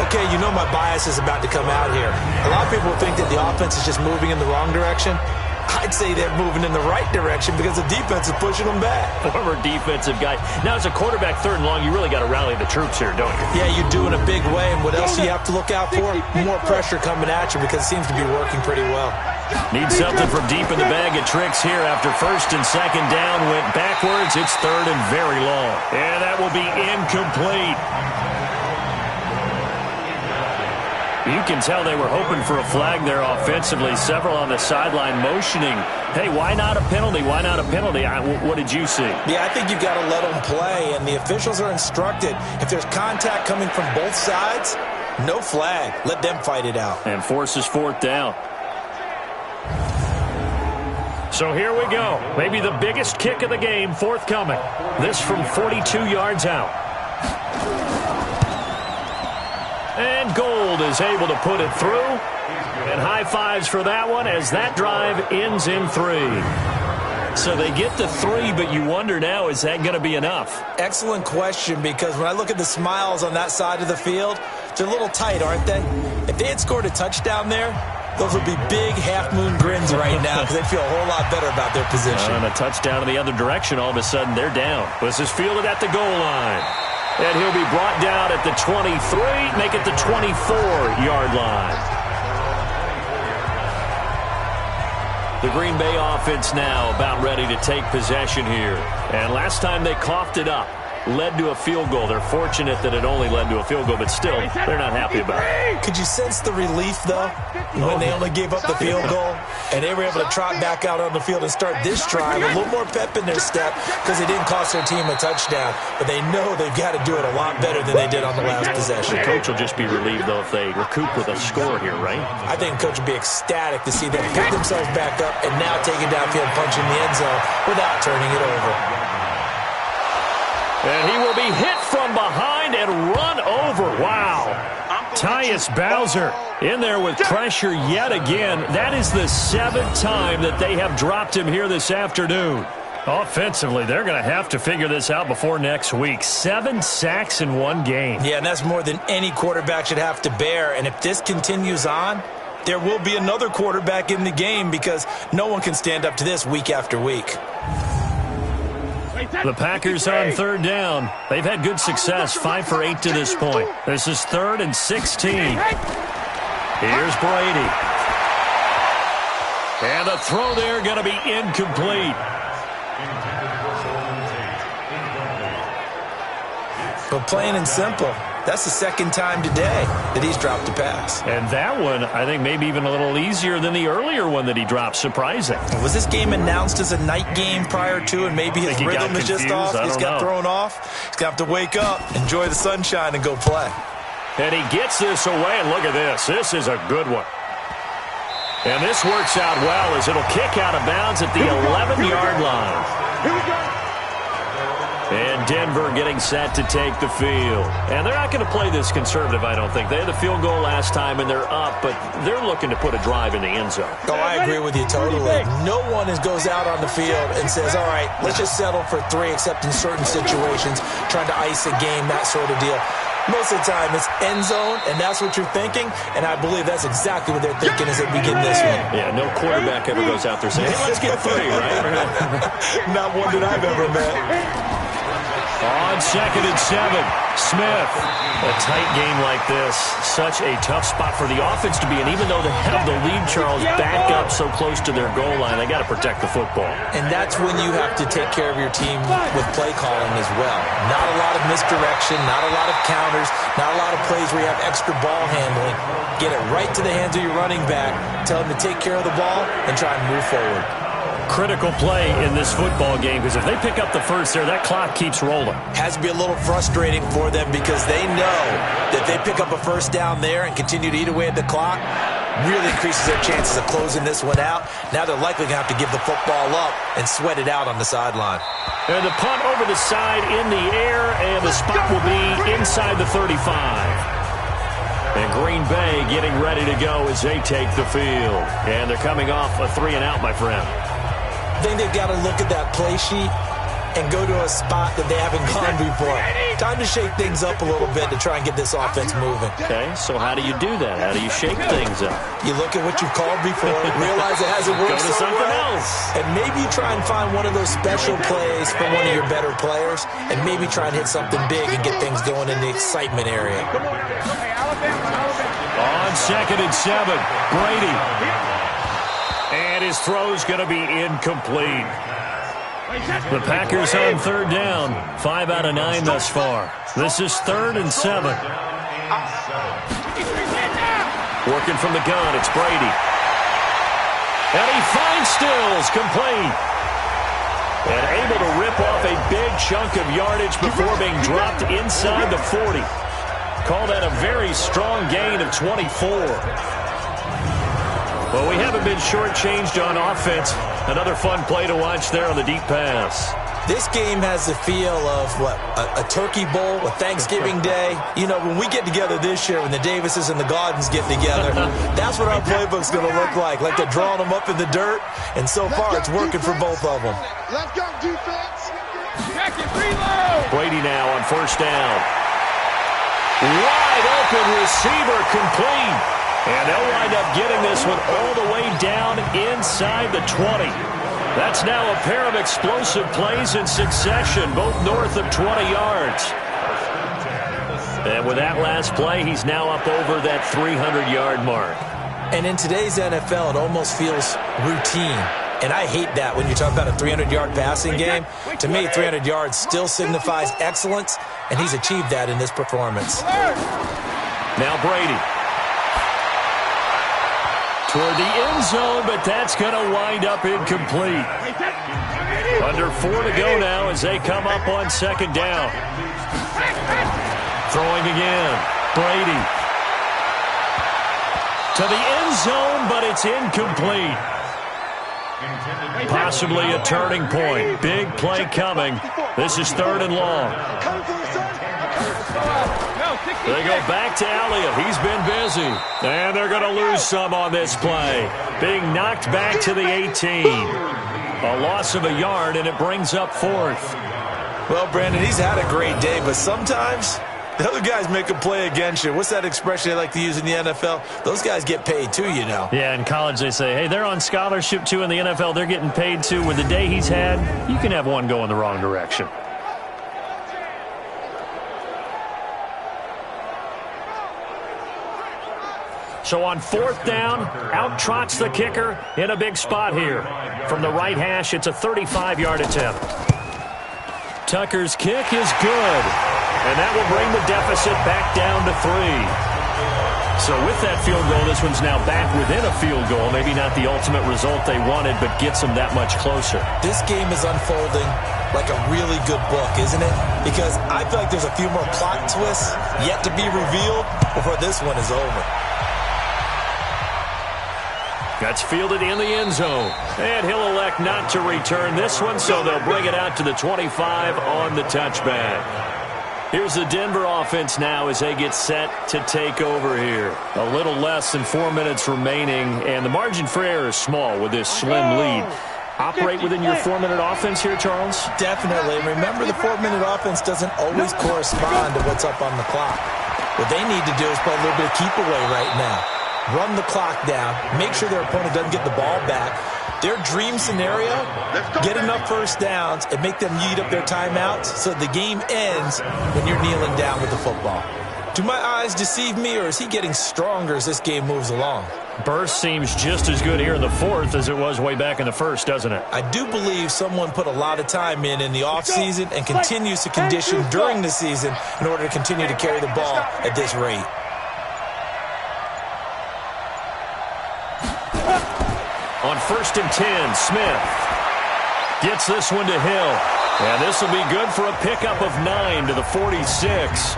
C: Okay, you know my bias is about to come out here. A lot of people think that the offense is just moving in the wrong direction. I'd say they're moving in the right direction because the defense is pushing them back.
B: Former defensive guy. Now, as a quarterback 3rd and long, you really got to rally the troops here, don't you?
C: Yeah, you do in a big way. And what else do you have to look out for? More pressure coming at you because it seems to be working pretty well.
B: Need something from deep in the bag of tricks here after 1st and 2nd down. Went backwards. It's 3rd and very long. And that will be incomplete. You can tell they were hoping for a flag there offensively. Several on the sideline motioning, hey, why not a penalty? Why not a penalty? What did you see?
C: Yeah, I think you've got to let them play, and the officials are instructed. If there's contact coming from both sides, no flag. Let them fight it out.
B: And forces 4th down. So here we go. Maybe the biggest kick of the game forthcoming. This from 42 yards out. And Gold is able to put it through. And high fives for that one as that drive ends in 3. So they get to 3, but you wonder now, is that going to be enough?
C: Excellent question, because when I look at the smiles on that side of the field, they're a little tight, aren't they? If they had scored a touchdown there, those would be big half-moon grins right now because they'd feel a whole lot better about their position.
B: And a touchdown in the other direction, all of a sudden they're down. This is fielded at the goal line. And he'll be brought down at the 23, make it the 24-yard line. The Green Bay offense now about ready to take possession here. And last time they coughed it up, led to a field goal. They're fortunate that it only led to a field goal, but still, they're not happy about it.
C: Could you sense the relief, though, when they only gave up the field goal and they were able to trot back out on the field and start this drive, a little more pep in their step because it didn't cost their team a touchdown, but they know they've got to do it a lot better than they did on the last possession.
B: The coach will just be relieved, though, if they recoup with a score here, right?
C: I think the coach will be ecstatic to see them pick themselves back up and now take it downfield, punch in the end zone without turning it over.
B: And he will be hit from behind and run over. Wow. Tyus Bowser in there with pressure yet again. That is the 7th time that they have dropped him here this afternoon. Offensively, they're going to have to figure this out before next week. 7 sacks in one game.
C: Yeah, and that's more than any quarterback should have to bear. And if this continues on, there will be another quarterback in the game because no one can stand up to this week after week.
B: The Packers on 3rd down. They've had good success, 5 for 8 to this point. This is 3rd and 16. Here's Brady. And the throw there going to be incomplete.
C: But plain and simple, that's the second time today that he's dropped a pass.
B: And that one, I think, maybe even a little easier than the earlier one that he dropped. Surprising.
C: Was this game announced as a night game prior to, and maybe his rhythm is just off? He's got thrown off. He's going to have to wake up, enjoy the sunshine, and go play.
B: And he gets this away, and look at this. This is a good one. And this works out well as it'll kick out of bounds at the 11-yard line.
E: Here we go.
B: And Denver getting set to take the field. And they're not going to play this conservative, I don't think. They had the field goal last time, and they're up, but they're looking to put a drive in the end zone.
C: Oh, I agree with you totally. No one goes out on the field and says, all right, let's just settle for 3, except in certain situations, trying to ice a game, that sort of deal. Most of the time, it's end zone, and that's what you're thinking, and I believe that's exactly what they're thinking as they begin this one.
B: Yeah, no quarterback ever goes out there saying, hey, let's get 3, right?
C: Not one that I've ever met.
B: On 2nd and 7, Smith. A tight game like this, such a tough spot for the offense to be in. Even though they have the lead, Charles, back up so close to their goal line, they got to protect the football.
C: And that's when you have to take care of your team with play calling as well. Not a lot of misdirection, not a lot of counters, not a lot of plays where you have extra ball handling. Get it right to the hands of your running back, tell him to take care of the ball, and try and move forward.
B: Critical play in this football game, because if they pick up the first there, that clock keeps rolling.
C: Has to be a little frustrating for them because they know that they pick up a first down there and continue to eat away at the clock, really increases their chances of closing this one out. Now they're likely going to have to give the football up and sweat it out on the sideline.
B: And the punt over the side in the air, and the spot will be inside the 35. And Green Bay getting ready to go as they take the field. And they're coming off a 3-and-out, my friend.
C: I think they've got to look at that play sheet and go to a spot that they haven't gone before. Time to shake things up a little bit to try and get this offense moving.
B: Okay, so how do you do that? How do you shake things up?
C: You look at what you've called before, realize it hasn't worked
B: so
C: something
B: well,
C: else, and maybe you try and find one of those special plays from one of your better players, and maybe try and hit something big and get things going in the excitement area.
B: On 2nd and 7, Brady. And his throw's going to be incomplete. The Packers on 3rd down. 5 out of 9 thus far. This is 3rd and 7. Working from the gun, it's Brady. And he finds Stills, complete. And able to rip off a big chunk of yardage before being dropped inside the 40. Call that a very strong gain of 24. Well, we haven't been shortchanged on offense. Another fun play to watch there on the deep pass.
C: This game has the feel of, a Turkey Bowl, a Thanksgiving Day. You know, when we get together this year, when the Davises and the Gardens get together, that's what our playbook's going to look like. Like they're drawing them up in the dirt, and so far it's working for both of them.
D: Let's go, defense.
B: Brady now on 1st down. Wide open receiver, complete. And they'll wind up getting this one all the way down inside the 20. That's now a pair of explosive plays in succession, both north of 20 yards. And with that last play, he's now up over that 300-yard mark.
C: And in today's NFL, it almost feels routine. And I hate that when you talk about a 300-yard passing game. To me, 300 yards still signifies excellence, and he's achieved that in this performance.
B: Now Brady. Toward the end zone, but that's going to wind up incomplete. Under 4 to go now as they come up on 2nd down. Throwing again. Brady. To the end zone, but it's incomplete. Possibly a turning point. Big play coming. This is 3rd and long. They go back to Elliott. He's been busy. And they're going to lose some on this play. Being knocked back to the 18. A loss of a yard, and it brings up 4th.
C: Well, Brandon, he's had a great day, but sometimes the other guys make a play against you. What's that expression they like to use in the NFL? Those guys get paid too, you know.
B: Yeah, in college they say, hey, they're on scholarship too. In the NFL, they're getting paid too. With the day he's had, you can have one go in the wrong direction. So on 4th down, out trots the kicker in a big spot here. From the right hash, it's a 35-yard attempt. Tucker's kick is good. And that will bring the deficit back down to 3. So with that field goal, this one's now back within a field goal. Maybe not the ultimate result they wanted, but gets them that much closer.
C: This game is unfolding like a really good book, isn't it? Because I feel like there's a few more plot twists yet to be revealed before this one is over.
B: That's fielded in the end zone. And he'll elect not to return this one, so they'll bring it out to the 25 on the touchback. Here's the Denver offense now as they get set to take over here. A little less than 4 minutes remaining, and the margin for error is small with this slim lead. Operate within your 4-minute offense here, Charles?
C: Definitely. Remember, the 4-minute offense doesn't always correspond to what's up on the clock. What they need to do is play a little bit of keep away right now. Run the clock down, make sure their opponent doesn't get the ball back. Their dream scenario, get enough first downs and make them eat up their timeouts so the game ends when you're kneeling down with the football. Do my eyes deceive me, or is he getting stronger as this game moves along?
B: Burst seems just as good here in the fourth as it was way back in the first, doesn't it?
C: I do believe someone put a lot of time in the offseason and continues to condition during the season in order to continue to carry the ball at this rate.
B: On 1st and 10, Smith gets this one to Hill. And this will be good for a pickup of 9 to the 46.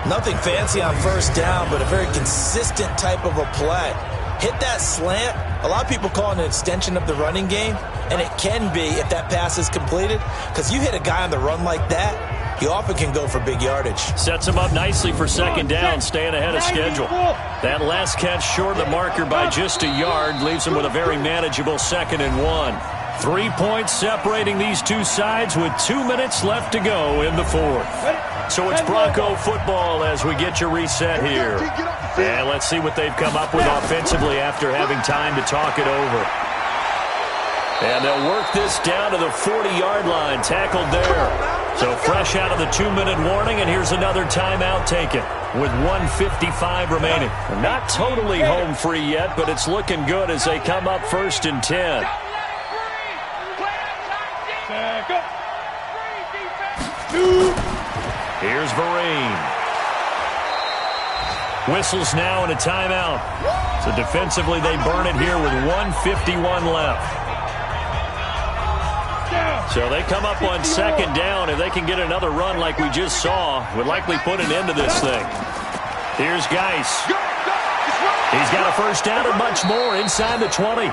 C: Nothing fancy on first down, but a very consistent type of a play. Hit that slant. A lot of people call it an extension of the running game, and it can be if that pass is completed, because you hit a guy on the run like that, he often can go for big yardage.
B: Sets him up nicely for second down, staying ahead of schedule. That last catch short of the marker by just a yard leaves him with a very manageable 2nd and 1. 3 points separating these two sides with 2 minutes left to go in the fourth. So it's Bronco football as we get you reset here. And let's see what they've come up with offensively after having time to talk it over. And they'll work this down to the 40-yard line, tackled there. So fresh out of the 2-minute warning, and here's another timeout taken with 1:55 remaining. Not totally home free yet, but it's looking good as they come up 1st and 10. Here's Vereen. Whistles now in a timeout. So defensively they burn it here with 1:51 left. So they come up on second down. If they can get another run like we just saw, would likely put an end to this thing. Here's Geis. He's got a first down and much more inside the 20.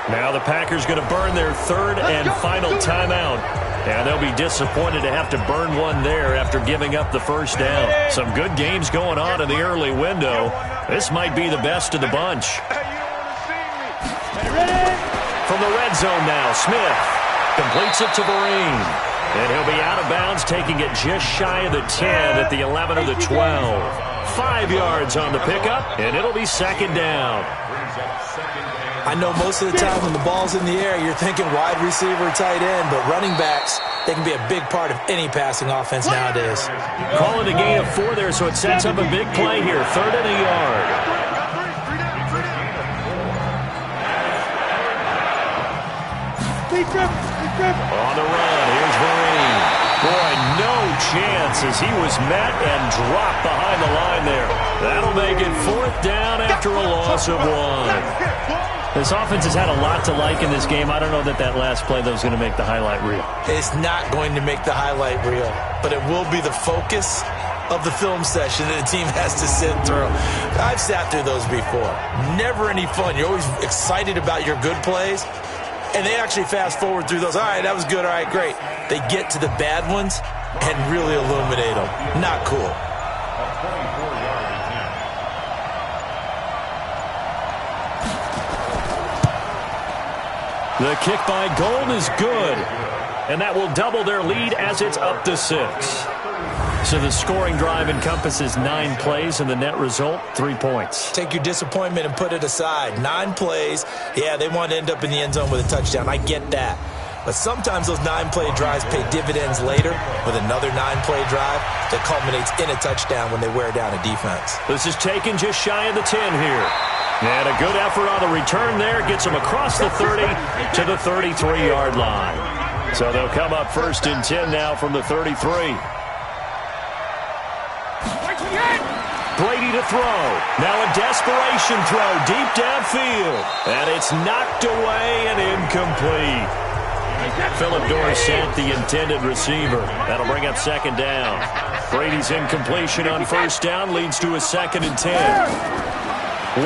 B: Now the Packers going to burn their 3rd and final timeout. And they'll be disappointed to have to burn one there after giving up the first down. Some good games going on in the early window. This might be the best of the bunch. From the red zone now, Smith completes it to Vereen. And he'll be out of bounds, taking it just shy of the 10 at the 11 or the 12. 5 yards on the pickup, and it'll be second down.
C: I know most of the time when the ball's in the air, you're thinking wide receiver, tight end, but running backs, they can be a big part of any passing offense nowadays.
B: Calling a gain of 4 there, so it sets up a big play here. 3rd and a yard. On the run, here's Vereen. Boy, no chance as he was met and dropped behind the line there. That'll make it 4th down after a loss of 1. This offense has had a lot to like in this game. I don't know that last play, though, is going to make the highlight reel.
C: It's not going to make the highlight reel, but it will be the focus of the film session that the team has to sit through. I've sat through those before. Never any fun. You're always excited about your good plays, and they actually fast forward through those. All right, that was good. All right, great. They get to the bad ones and really illuminate them. Not cool.
B: The kick by Gold is good, and that will double their lead as it's up to 6. So the scoring drive encompasses 9 plays, and the net result, 3 points.
C: Take your disappointment and put it aside. 9 plays. Yeah, they want to end up in the end zone with a touchdown. I get that. But sometimes those 9-play drives pay dividends later with another 9-play drive that culminates in a touchdown when they wear down a defense.
B: This is taken just shy of the 10 here. And a good effort on the return there. Gets them across the 30 to the 33-yard line. So they'll come up 1st and 10 now from the 33. Brady to throw. Now a desperation throw deep downfield. And it's knocked away and incomplete. Philip Dorsett, the intended receiver. That'll bring up 2nd down. Brady's incompletion on 1st down leads to a 2nd and 10.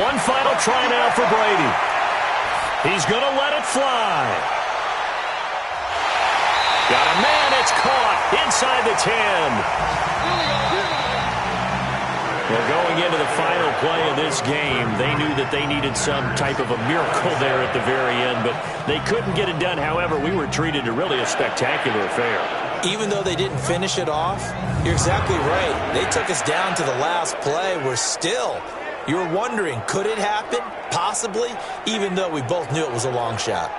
B: One final try now for Brady. He's going to let it fly. Got a man. It's caught inside the 10. Well, going into the final play of this game, they knew that they needed some type of a miracle there at the very end, but they couldn't get it done. However, we were treated to really a spectacular affair.
C: Even though they didn't finish it off, you're exactly right. They took us down to the last play. We're still, you were wondering, could it happen? Possibly, even though we both knew it was a long shot.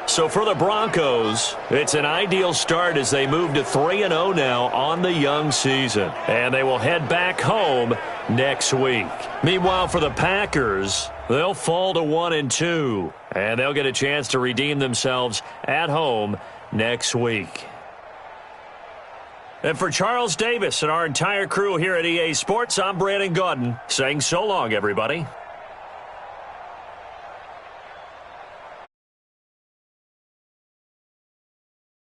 B: So for the Broncos, it's an ideal start as they move to 3-0 now on the young season. And they will head back home next week. Meanwhile, for the Packers, they'll fall to 1-2. And they'll get a chance to redeem themselves at home next week. And for Charles Davis and our entire crew here at EA Sports, I'm Brandon Gaudin saying so long, everybody.